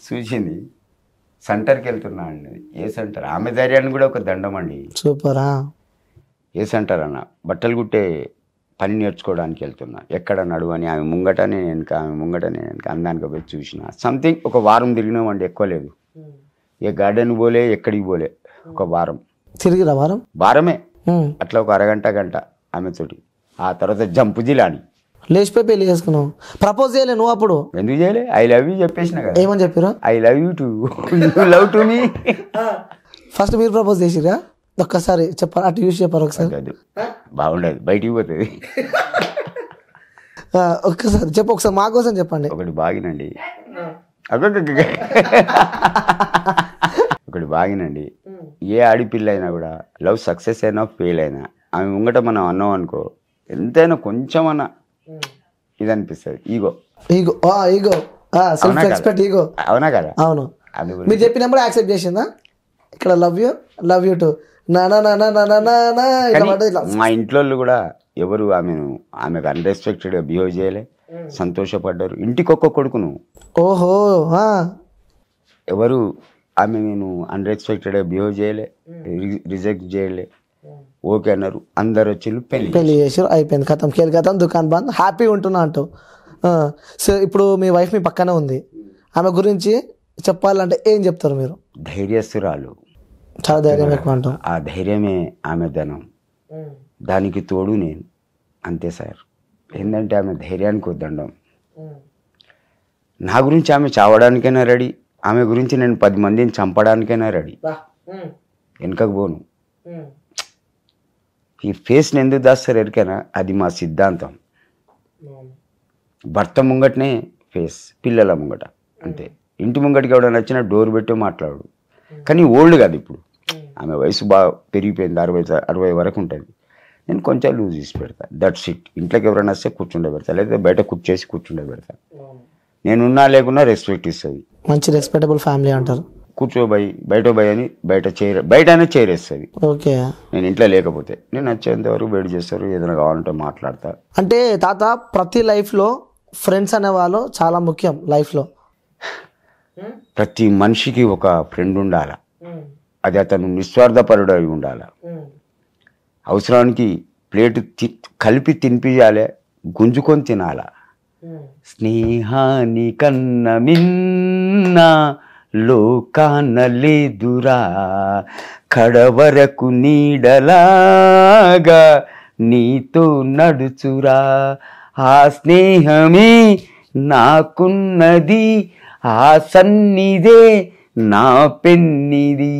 చూసింది. సెంటర్కి వెళ్తున్నా అండి. ఏ సెంటర్? ఆమె ధైర్యాన్ని కూడా ఒక దండం అండి. సూపరా. ఏ సెంటర్ అన్న? బట్టలు కుట్టే పని నేర్చుకోవడానికి వెళ్తున్నా. ఎక్కడ నడువు అని ఆమె ముంగట నేను వెనక, ఆమె ముంగట నేను వెనక. అందానికి పోయి చూసిన. సంథింగ్ ఒక వారం తిరిగినామండి, ఎక్కువ లేదు. ఏ గార్డెన్ పోలే, ఎక్కడికి పోలే. ఒక వారం తిరిగిరా? వారమే. అట్లా ఒక అరగంట గంట ఆమెతోటి. ఆ తర్వాత జంపు జిలాని లేచిపోయి పెళ్లి చేసుకున్నావు. ప్రపోజ్ చేయలే నువ్వు అప్పుడు? ఎందుకు చేయలే? ఐ లవ్ యూ చెప్పేసిన కదా. ఏమని చెప్పారు? I love you to love to me. First మీరు ప్రపోజ్ చేసిరా? ఒక్కసారి చెప్పారు, అటు యూస్ చెప్పారు ఒకసారి. బాగుండదు, బయటికి పోతుంది. ఒక్కసారి చెప్పు, ఒకసారి మా కోసం చెప్పండి. ఒకటి బాగినండి, ఒకటి బాగినండి. ఏ ఆడిపిల్ల అయినా కూడా లవ్ సక్సెస్ అయినా ఫెయిల్ అయినా ఆమె ముంగట మనం అన్నాం అనుకో, ఎంతైనా కొంచెం అన్నా ఇది అనిపిస్తుంది. Ego ego ego self respect ego. అవునా కదా? అవును. మీరు చెప్పినప్పుడు యాక్సెప్ట్ చేసిందా? ఇక్కడ లవ్ యూ టు మా ఇంట్లో కూడా ఎవరు ఆమెకు అన్రెస్పెక్టెడ్గా బిహేవ్ చేయలే, సంతోషపడ్డారు. ఇంటికి ఒక్క కొడుకును. ఓహో. ఎవరు ఆమె నేను అన్రెస్పెక్టెడ్గా బిహేవ్ చేయలే, రిజెక్ట్ చేయలే, ఓకే అన్నారు. అందరు వచ్చి పెళ్లి చేసారు, అయిపోయింది, కథం కేల్ కథం, దుకాణం బంద్, హ్యాపీగా ఉంటున్నా అంటావు. సో ఇప్పుడు మీ వైఫ్ మీ పక్కనే ఉంది, ఆమె గురించి చెప్పాలంటే ఏం చెప్తారు మీరు? ధైర్యస్తురాలు, చాలా ధైర్యం ఎక్కువ అంటాం. ఆ ధైర్యమే ఆమె ధనం, దానికి తోడు నేను. అంతే సార్. ఏంటంటే ఆమె ధైర్యానికి వద్దండం. నా గురించి ఆమె చావడానికైనా రెడీ, ఆమె గురించి నేను 10 మందిని చంపడానికైనా రెడీ. వెనుకకు పోను. ఈ ఫేస్ని ఎందుకు దాస్తారు ఎరికైనా? అది మా సిద్ధాంతం. భర్త ముంగటనే ఫేస్, పిల్లల ముంగట అంతే. ఇంటి ముంగటికి ఎవడైనా వచ్చినా డోర్ పెట్టి మాట్లాడు. కానీ ఓల్డ్ కాదు ఇప్పుడు, ఆమె వయసు బాగా పెరిగిపోయింది, 60 వరకు ఉంటుంది. నేను కొంచెం లూజ్ చేసి పెడతా, దట్స్ ఇట్. ఇంట్లోకి ఎవరైనా వస్తే కూర్చుండే పెడతా, లేదా బయట కూర్చేసి కూర్చుండే పెడతా. నేనున్నా లేకున్నా రెస్పెక్ట్ ఇస్తుంది. మంచి రెస్పెక్టబుల్ ఫ్యామిలీ అంటారు. కూర్చోబోయి బయట పోయి అని బయటనే చేరేస్తుంది. ఓకే. నేను ఇంట్లో లేకపోతే నేను వచ్చేంత వరకు వెయిట్ చేస్తారు, ఏదైనా కావాలంటే మాట్లాడతా. అంటే తాత, ప్రతి లైఫ్లో ఫ్రెండ్స్ అనే వాళ్ళు చాలా ముఖ్యం లైఫ్లో. ప్రతి మనిషికి ఒక ఫ్రెండ్ ఉండాలి. అది అతను నిస్వార్థపరుడు అయి ఉండాలి. అవసరానికి ప్లేట్ కలిపి తినిపించాలి, గుంజుకొని తినాల. స్నేహాని కన్న మిన్న లోకాన లేదురా, కడవరకు నీడలాగా నీతో నడుచురా. ఆ స్నేహమే నాకున్నది, ఆ సన్నిధే నా పెన్నిది.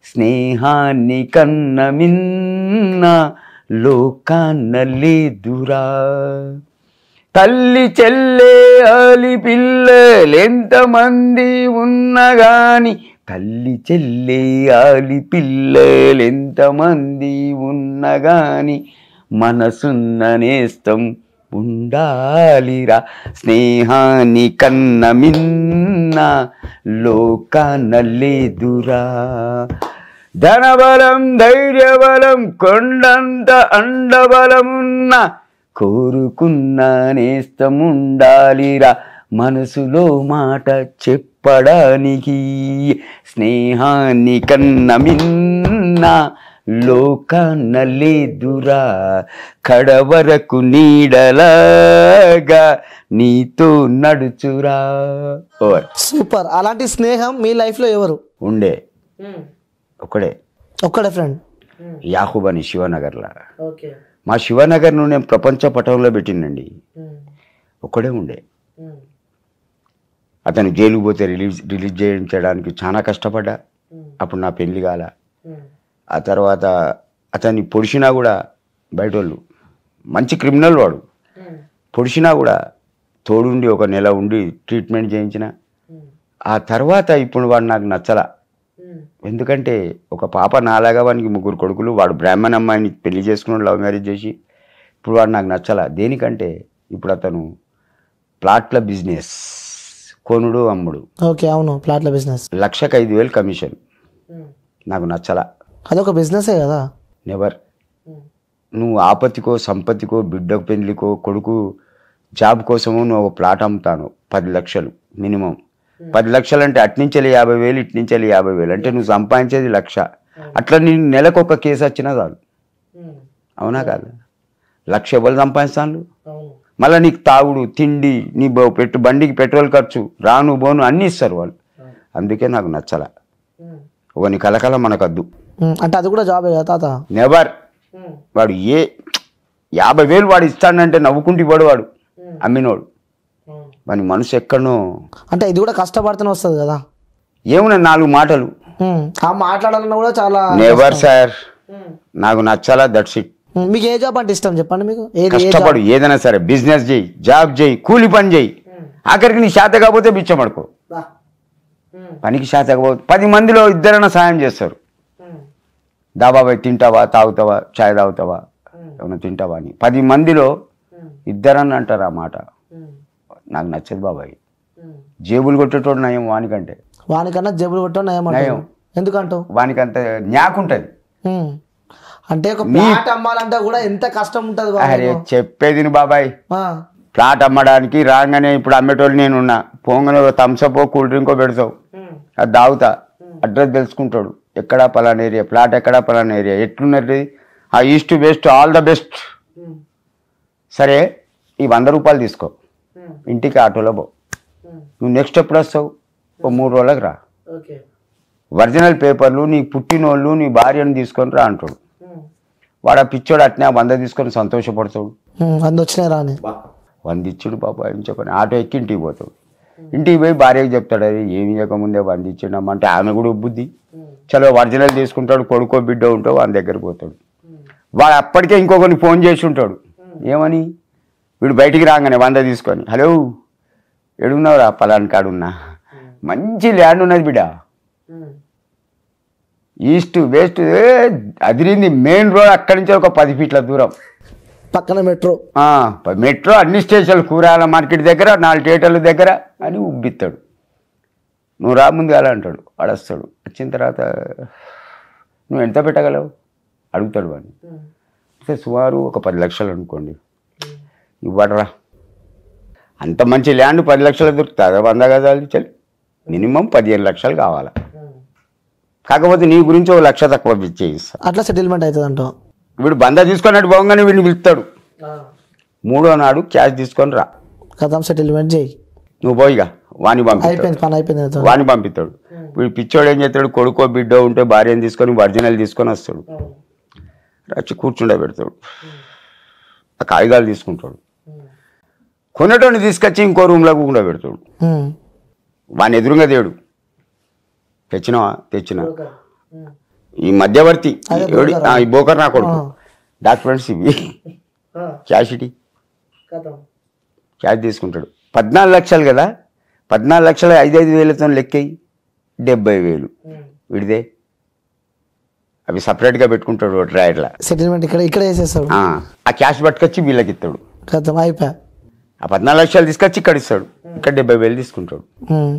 స్నేహాన్ని కన్న మిన్న లోకాన లేదురా. తల్లి చెల్లె ఆలి పిల్లలెంతమంది ఉన్నగాని, తల్లి చెల్లె ఆలి పిల్లలెంతమంది ఉన్నగాని, మనసున్న నేస్తం ఉండాలిరా. స్నేహాన్ని కన్న మిన్న లోకాన లేదురా. ధనబలం ధైర్యబలం కొండంత అండబలమున్న, కోరుకున్న నేస్తముండాలిరా. మనసులో మాట చెప్పడానికి. స్నేహాన్ని కన్న మిన్న లోకాన లేదురా, కడవరకు నీడలాగా నీతో నడుచురా. సూపర్. అలాంటి స్నేహం మీ లైఫ్లో ఎవరు ఉండే? ఒక్కడే ఫ్రెండ్, యాహూబ్ అని శివనగర్లా. మా శివనగర్ను నేను ప్రపంచ పటంలో పెట్టినండి. ఒక్కడే ఉండే. అతను జైలుకు పోతే రిలీజ్ చేయించడానికి చాలా కష్టపడ్డా. అప్పుడు నా పెళ్లి కాల. ఆ తర్వాత అతన్ని పొడిచినా కూడా బయట వాళ్ళు, మంచి క్రిమినల్ వాడు, పొడిచినా కూడా తోడుండి ఒక నెల ఉండి ట్రీట్మెంట్ చేయించిన. ఆ తర్వాత ఇప్పుడు వాడు నాకు నచ్చల. ఎందుకంటే ఒక పాప నాలాగా వానికి 3 కొడుకులు, వాడు బ్రాహ్మణ అమ్మాయిని పెళ్లి చేసుకున్నాడు, లవ్ మ్యారేజ్ చేసి. ఇప్పుడు వాడు నాకు నచ్చల. దేనికంటే ఇప్పుడు అతను ప్లాట్ల బిజినెస్, కొనుడు అమ్ముడు. ఓకే, అవును, ప్లాట్ల బిజినెస్. 1,05,000 కమిషన్. నాకు నచ్చల. అదొక బిజినెసే కదా. నెవర్. నువ్వు ఆపత్తికో, సంపత్తికో, బిడ్డకు పెళ్లికో, కొడుకు జాబ్ కోసము నువ్వు ఒక ప్లాట్ అమ్ముతాను 10 లక్షలు మినిమం. 10 లక్షలు అంటే అట్నుంచెలి 50,000, ఇట్నుంచెలి 50,000 అంటే నువ్వు సంపాదించేది 1,00,000. అట్లా నీ నెలకు ఒక కేసు వచ్చినా చాలు. అవునా కాదు? 1,00,000 ఎవరు సంపాదిస్తాను? మళ్ళీ నీకు తాగుడు, తిండి, నీ బండికి పెట్రోల్ ఖర్చు, రాను బోను అన్నీ ఇస్తారు వాళ్ళు. అందుకే నాకు నచ్చల. ఒక నీ కలకల మనకద్దు. అంటే అది కూడా జాబే కదా తాత. నెవర్. వాడు 50,000 వాడు ఇస్తాడంటే నవ్వుకుంటూ ఇవ్వడు వాడు, అమ్మినోడు. వాని మనసు ఎక్కడనో. అంటే ఇది కూడా కష్టపడితేనే వస్తుంది కదా. ఏమున్నా 4 మాటలు ఆ మాట్లాడాలన్నా కూడా చాలా. నెవర్ సార్, నాకు నచ్చాలా, దట్స్ ఇట్. మీకు ఏ జాబ్ అంటే ఇష్టం చెప్పండి. మీకు కష్టపడు, ఏదైనా సరే బిజినెస్ చేయి, జాబ్ చేయి, కూలి పని చేయి. ఆఖరికి నీ శాత కాకపోతే బిచ్చమడుకో. పనికి శాత కాకపోతే 10 మందిలో 2 సాయం చేస్తారు. దాబాబాయ్ తింటావా, తాగుతావా, చాయ్ తాగుతావా, ఏమైనా తింటావా అని 10 మందిలో 2 అంటారు ఆ మాట. నాకు నచ్చదు బాబాయ్. జేబులు కొట్టేటోడు నయం వానికంటే. వానికన్నా జేబులు కొట్టడం నయం. ఎందుకంటూ వానికంత న్యాకుంటది. అంటే ఒక ప్లాట్ అమ్మాలంటే కూడా ఎంత కష్టం ఉంటుంది. అరే చెప్పేది బాబాయ్, ప్లాట్ అమ్మడానికి రాగానే ఇప్పుడు అమ్మేటోళ్ళు నేనున్నా, పోగానే థమ్సప్ కూల్ డ్రింకో పెడతావు, అది తాగుతా, అడ్రస్ తెలుసుకుంటాడు, ఎక్కడా పలానా ఏరియా, ప్లాట్ ఎక్కడా పలానా ఏరియా, ఎట్లున్నది, ఆ east west all the best. సరే ఈ 100 రూపాయలు తీసుకో, ఇంటికి ఆటోలో పో, నువ్వు నెక్స్ట్ ఎప్పుడు వస్తావు? ఓ 3 రోజులకు రా, ఒరిజినల్ పేపర్లు, నీ పుట్టినోళ్ళు, నీ భార్యను తీసుకొని రా అంటాడు. వాడు ఆ పిచ్చోడు అట్నే 100 తీసుకొని సంతోషపడతాడు. 100 వచ్చినాయి రాని 100 ఇచ్చాడు బాబా ఏం చెప్పని, ఆటో ఎక్కి ఇంటికి పోతాడు. ఇంటికి పోయి భార్యకి చెప్తాడు, అది ఏమి ఇవ్వకముందే 100 ఇచ్చిండమ్మా అంటే ఆమె కూడా బుద్ధి. చలో ఒరిజినల్ తీసుకుంటాడు, కొడుకో బిడ్డ ఉంటావు, వాని దగ్గరికి పోతాడు. వాడు అప్పటికే ఇంకొకరిని ఫోన్ చేసి ఉంటాడు, ఏమని, వీడు బయటికి రాగానే 100 తీసుకొని, హలో ఎడున్నావురా, పలాని కాడున్నా, మంచి ల్యాండ్ ఉన్నది బిడ్డ, ఈస్ట్ వెస్ట్ అదిరింది, మెయిన్ రోడ్, అక్కడి నుంచి ఒక 10 ఫీట్ల దూరం పక్కన మెట్రో. మెట్రో, అన్ని స్టేషన్లు, కూరగాయల మార్కెట్ దగ్గర, 4 థియేటర్ల దగ్గర అని ఉబ్బిస్తాడు. నువ్వు రా ముందు అలా అంటాడు, వాడొస్తాడు. వచ్చిన తర్వాత నువ్వు ఎంత పెట్టగలవు అడుగుతాడు వాడిని. అంటే సుమారు ఒక 10 లక్షలు అనుకోండి, ఇవ్వడరా. అంత మంచి ల్యాండ్ 10 లక్షలు దొరుకుతుంది, 100 గజాలు చలి మినిమం 15 లక్షలు కావాలా. కాకపోతే నీ గురించి 1 లక్ష తక్కువ చేయిస్తా, అట్లా సెటిల్మెంట్ అవుతుంది అంటావు. వీడు బందా తీసుకున్నట్టు పోగానే వీడిని పిలుస్తాడు, 3వ నాడు క్యాష్ తీసుకొని రా, కథం సెటిల్మెంట్ చేయి, నువ్వు పోయిగా వాణి పంపిస్తాడు, పని అయిపోయింది, వాణి పంపిస్తాడు. వీడు పిచ్చోడు ఏం చేస్తాడు, కొడుకో బిడ్డో ఉంటే భార్యను తీసుకొని ఒరిజినల్ తీసుకొని వస్తాడు, వచ్చి కూర్చుండబెడతాడు, ఆ కాగితాలు తీసుకుంటాడు, కొనేటోని తీసుకొచ్చి ఇంకో రూమ్లో కూడా పెడతాడు. వాని ఎదురుగా దేడు, తెచ్చినావా, తెచ్చినా, ఈ మధ్యవర్తి ఈ బోకర్ నా కొడుకు, డాక్యుమెంట్స్ ఇవి, క్యాష్ ఇటీ, క్యాష్ తీసుకుంటాడు. 14 లక్షలు కదా, 14 లక్షలు 5,000తో లెక్కయి 70,000 విడిదే, అవి సపరేట్గా పెట్టుకుంటాడు డ్రాయర్లా. సెటిల్మెంట్ ఇక్కడ వేసేస్తాడు, ఆ క్యాష్ పట్టుకొచ్చి వీళ్ళకి ఇస్తాడు, కథం అయిపోయా. ఆ 14 లక్షలు తీసుకొచ్చి ఇక్కడ ఇస్తాడు, ఇక్కడ 70,000 తీసుకుంటాడు.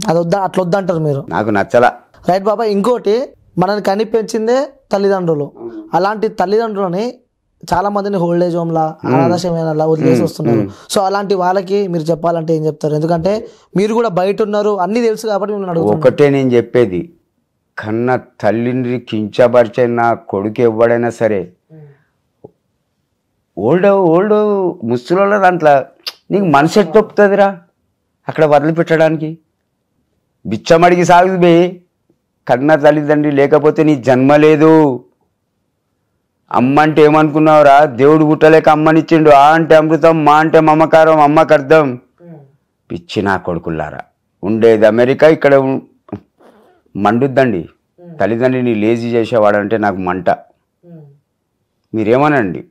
అది వద్దా, అట్లా వద్దంటారు మీరు. నాకు నచ్చలా. రైట్ బాబా. ఇంకోటి, మనల్ని కని పెంచిందే తల్లిదండ్రులు. అలాంటి తల్లిదండ్రులని చాలా మందిని ఓల్డేజ్ హోమ్లా, అనాథాశ్రమంలా వదిలేసి వస్తున్నారు. సో అలాంటి వాళ్ళకి మీరు చెప్పాలంటే ఏం చెప్తారు? ఎందుకంటే మీరు కూడా బయట ఉన్నారు, అన్ని తెలుసు కాబట్టి మిమ్మల్ని అడుగుతున్నాను. ఒకటే నేను చెప్పేది, కన్న తల్లిని కించపరిచే నా కొడుకు ఎవడైనా సరే, ఓల్డ్ ముసలోళ్ళ దాంట్లో నీకు మనసు ఎట్లా తప్పుతుందిరా అక్కడ వదిలిపెట్టడానికి? బిచ్చమడిగి సాగు బే, కన్న తల్లిదండ్రి లేకపోతే నీ జన్మ లేదు. అమ్మ అంటే ఏమనుకున్నావురా, దేవుడు పుట్టలేక అమ్మనిచ్చిండు, ఆ అంటే అమృతం, మా అంటే మమకారం, అమ్మకు అర్థం. పిచ్చి నా కొడుకుల్లారా, ఉండేది అమెరికా, ఇక్కడ మండుద్దండి. తల్లిదండ్రిని లేజీ చేసేవాడంటే నాకు మంట, మీరేమనండి,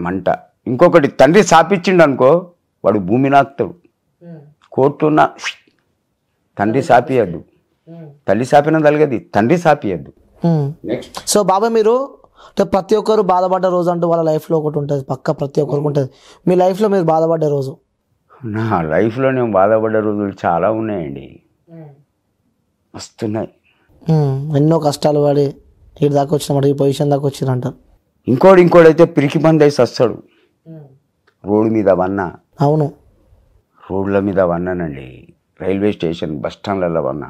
మంట. ఇంకొకటి, తండ్రి సాపిచ్చిండు అనుకో, వాడు భూమి నాకుతాడు. కోర్టున్న తండ్రి సాపియద్దు, తల్లి సాపిన తలగది, తండ్రి సాపియద్దు. సో బాబాయ్ మీరు అంటే ప్రతి ఒక్కరు బాధపడ్డ రోజు అంటూ వాళ్ళ లైఫ్లో ఒకటి ఉంటుంది, పక్క ప్రతి ఒక్కరికి ఉంటుంది. మీ లైఫ్లో మీరు బాధపడ్డ రోజు? నా లైఫ్లో నేను బాధపడ్డ రోజులు చాలా ఉన్నాయండి, వస్తున్నాయి. ఎన్నో కష్టాలు పడి ఇటు దాకా వచ్చినమాట, ఈ పొజిషన్ దాకా వచ్చిందంటారు. ఇంకోడైతే పిరికి బంద్ వేసి వస్తాడు. రోడ్డు మీద వన్నా, అవును రోడ్ల మీద వన్నానండి, రైల్వే స్టేషన్ బస్ స్టాండ్లలో వన్నా.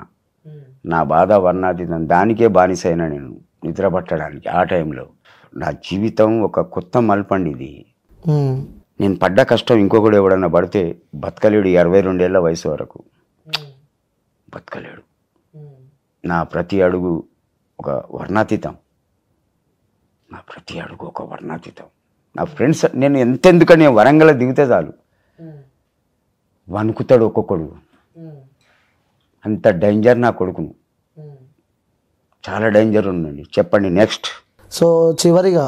నా బాధ వర్ణాతీతం, దానికే బానిసైనా నేను నిద్ర పట్టడానికి. ఆ టైంలో నా జీవితం ఒక కొత్త మలుపండి ఇది. నేను పడ్డ కష్టం ఇంకొకడు ఎవడన్నా పడితే బతకలేడు. 22 ఏళ్ల వయసు వరకు బతకలేడు. నా ప్రతి అడుగు ఒక వర్ణాతీతం, నా ప్రతి అడుగు ఒక వర్ణాతీతం. నా ఫ్రెండ్స్ నేను ఎంతెందుకని వరంగల్ దిగితే చాలు వణుకుతాడు ఒక్కొక్కడు. అంత డేంజర్ నా కొడుకును, చాలా డేంజర్ ఉందండి. చెప్పండి నెక్స్ట్. సో చివరిగా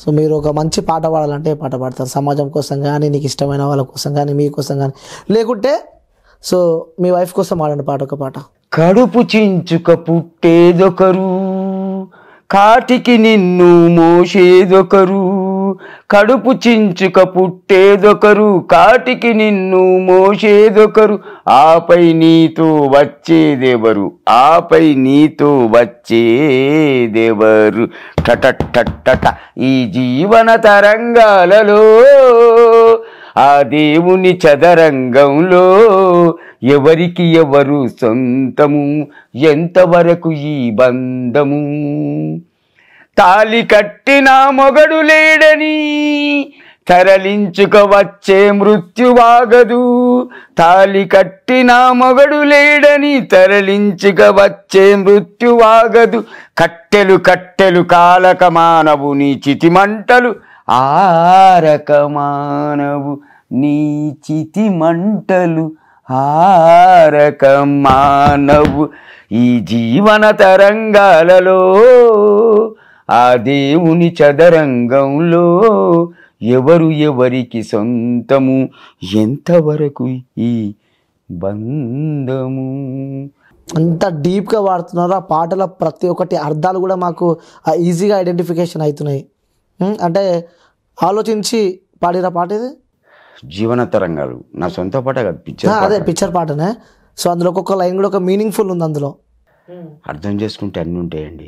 సో మీరు ఒక మంచి పాట పాడాలంటే ఏ పాట పాడతారు? సమాజం కోసం కానీ, నీకు ఇష్టమైన వాళ్ళ కోసం కానీ, మీకోసం కానీ, లేకుంటే సో మీ వైఫ్ కోసం పాడండి పాట, ఒక పాట. కడుపు చించుక పుట్టేదొకరు, కాటికి నిన్ను మోసేదొకరు. కడుపు చించుక పుట్టేదొకరు, కాటికి నిన్ను మోసేదొకరు. ఆపై నీతో వచ్చేదెవరు, ఆపై నీతో వచ్చేదెవరు. టట ఈ జీవన తరంగాలలో ఆ దేవుని చదరంగంలో ఎవరికి ఎవరు సొంతము, ఎంతవరకు ఈ బంధము. తాలి కట్టిన మొగడు లేడని తరలించుక వచ్చే మృత్యువాగదు. తాలి కట్టిన మొగడు లేడని తరలించుక వచ్చే మృత్యువాగదు. కట్టెలు కట్టెలు కాలక మానవు నీ చితి మంటలు, ఆరక మానవు నీ చితి మంటలు, ఆరక మానవు. ఈ జీవన తరంగాలలో ఆ దేవుని చదరంగంలో ఎవరు ఎవరికి సొంతము, ఎంతవరకు ఈ బంధము. అంత డీప్గా వాడుతున్నారు. ఆ పాటల ప్రతి ఒక్కటి అర్థాలు కూడా మాకు ఈజీగా ఐడెంటిఫికేషన్ అవుతున్నాయి. అంటే ఆలోచించి పాడిన పాట ఇది. జీవన తరంగాలు నా సొంత పాట కాదు, పిక్చర్. అదే పిక్చర్ పాటనే. సో అందులో ఒక్కొక్క లైన్ కూడా ఒక మీనింగ్ఫుల్ ఉంది అందులో. అర్థం చేసుకుంటే అన్నీ ఉంటాయండి,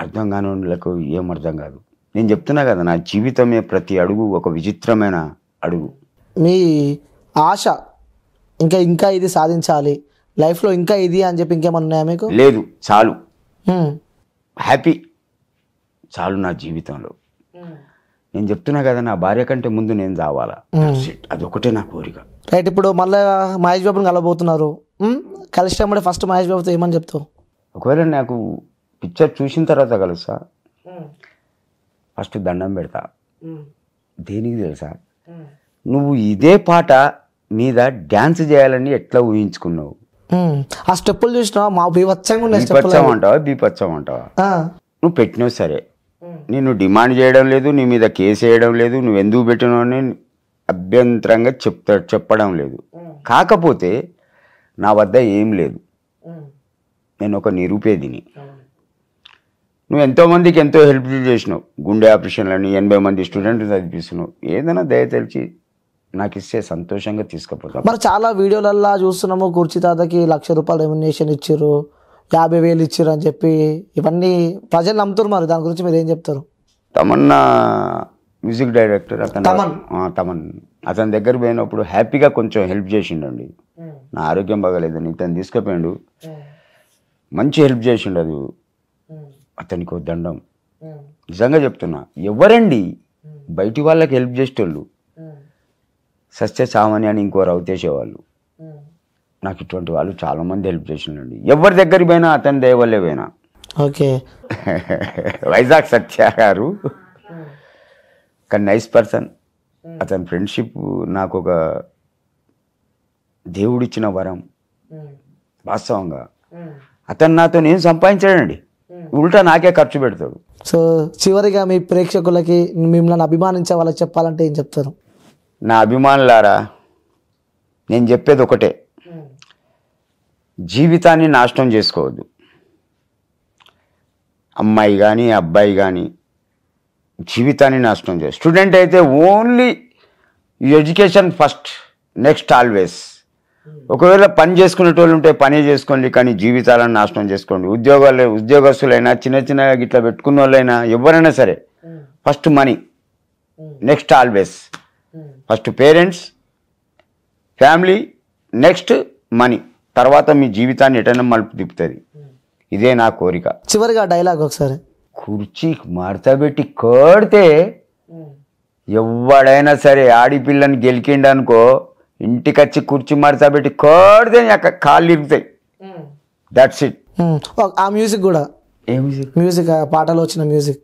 అర్థం కాని వాళ్ళకు ఏం అర్థం కాదు. నేను చెప్తున్నా కదా, నా జీవితమే ప్రతి అడుగు ఒక విచిత్రమైన అడుగు. మీ ఆశ ఇంకా ఇంకా ఇది సాధించాలి లైఫ్లో, ఇంకా ఇది అని చెప్పి ఇంకేమన్నా ఉన్నాయా మీకు? లేదు, చాలు, హ్యాపీ చాలు నా జీవితంలో. నేను చెప్తున్నా కదా, నా భార్య కంటే ముందు నేను చావాలా, అదొకటే నా కోరిక. రైట్. ఇప్పుడు మళ్ళీ మహేష్ బాబుని కలబోతున్నారు, కలిసినప్పుడే ఫస్ట్ మహేష్ బాబుతో ఏమని చెప్తావు? ఒకవేళ నాకు పిక్చర్ చూసిన తర్వాత కలుస్తా, ఫస్ట్ దండం పెడతా. దేనికి తెలుసా? నువ్వు ఇదే పాట మీద డ్యాన్స్ చేయాలని ఎట్లా ఊహించుకున్నావు? ఆ స్టెప్పులు చూసినావా? మా బీభత్సంగా బీపచ్చమంటావా? నువ్వు పెట్టినావు సరే, నేను డిమాండ్ చేయడం లేదు, నీ మీద కేసు వేయడం లేదు, నువ్వు ఎందుకు పెట్టినావు అని అభ్యంతరంగా చెప్పడం లేదు. కాకపోతే నా వద్ద ఏం లేదు, నేను ఒక నిరుపేదిని. నువ్వు ఎంతోమందికి ఎంతో హెల్ప్ చేసినావు, గుండె ఆపరేషన్లని 80 మంది స్టూడెంట్లు చదివిస్తున్నావు. ఏదైనా దయ తెలిసి నాకు ఇస్తే సంతోషంగా తీసుకుపోతాం. మరి చాలా వీడియోలల్లో చూస్తున్నాము, కుర్చీ తాతకి ₹1,00,000 రెమ్యునేషన్ ఇచ్చారు, 50,000 ఇచ్చారు అని చెప్పి, ఇవన్నీ ప్రజలు నమ్ముతారు. మరి దాని గురించి మీరు ఏం చెప్తారు? తమన్నా మ్యూజిక్ డైరెక్టర్, తమన్ అతని దగ్గర పోయినప్పుడు హ్యాపీగా కొంచెం హెల్ప్ చేసిండండి. నా ఆరోగ్యం బాగాలేదని ఇతను తీసుకుపోయాడు, మంచి హెల్ప్ చేసిండు. అది అతనికి ఒక దండం. నిజంగా చెప్తున్నా, ఎవరండి బయటి వాళ్ళకి హెల్ప్ చేసేటోళ్ళు? సత్య సామాన్య అని ఇంకో రౌతేసేవాళ్ళు. నాకు ఇటువంటి వాళ్ళు చాలామంది హెల్ప్ చేసిండండి. ఎవరి దగ్గరికి పోయినా అతని దయవల్లే పోయినా. ఓకే. వైజాగ్ సత్య గారు ఒక నైస్ పర్సన్. అతని ఫ్రెండ్షిప్ నాకు ఒక దేవుడిచ్చిన వరం. వాస్తవంగా అతను నాతో నేను సంపాదించాడండి, ఉల్టా నాకే ఖర్చు పెడతాడు. సో చివరిగా మీ ప్రేక్షకులకి, మిమ్మల్ని అభిమానించే వాళ్ళకి చెప్పాలంటే ఏం చెప్తారు? నా అభిమానులారా, నేను చెప్పేది ఒకటే, జీవితాన్ని నాశనం చేసుకోవద్దు. అమ్మాయి కానీ అబ్బాయి కానీ జీవితాన్ని నాశనం చేయాలి. స్టూడెంట్ అయితే only education first, next always. ఒకవేళ పని చేసుకునేటోళ్ళు ఉంటే పని చేసుకోండి, కానీ జీవితాలను నాశనం చేసుకోండి. ఉద్యోగస్తులైనా చిన్న చిన్నగా ఇట్లా పెట్టుకున్న వాళ్ళైనా ఎవరైనా సరే first money, next always. First parents, family, next money, తర్వాత మీ జీవితాన్ని ఎటైనా మలుపు తిప్పుతుంది. ఇదే నా కోరిక. చివరిగా డైలాగ్ ఒకసారి. కుర్చీ మడతబెట్టి కొడితే ఎవడైనా సరే ఆడిపిల్లని గెలికిండనుకో, ఇంటికి వచ్చి కుర్చీ మడతబెట్టి కొడితే కాళ్ళు ఇరుగుతాయి. That's it. ఆ మ్యూజిక్ కూడా, ఏ మ్యూజిక్? మ్యూజిక్ పాటలో వచ్చిన మ్యూజిక్.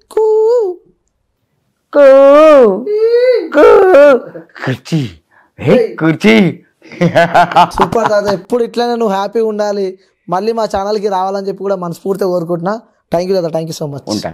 కుర్చీ, కుర్చీ. సూపర్ తాత, ఎప్పుడు ఇట్లనే నువ్వు హ్యాపీగా ఉండాలి, మళ్ళీ మా ఛానల్కి రావాలని చెప్పి కూడా మనస్ఫూర్తిగా కోరుకుంటున్నా. థ్యాంక్ యూ తాత, థ్యాంక్ యూ సో మచ్. ఉంటా.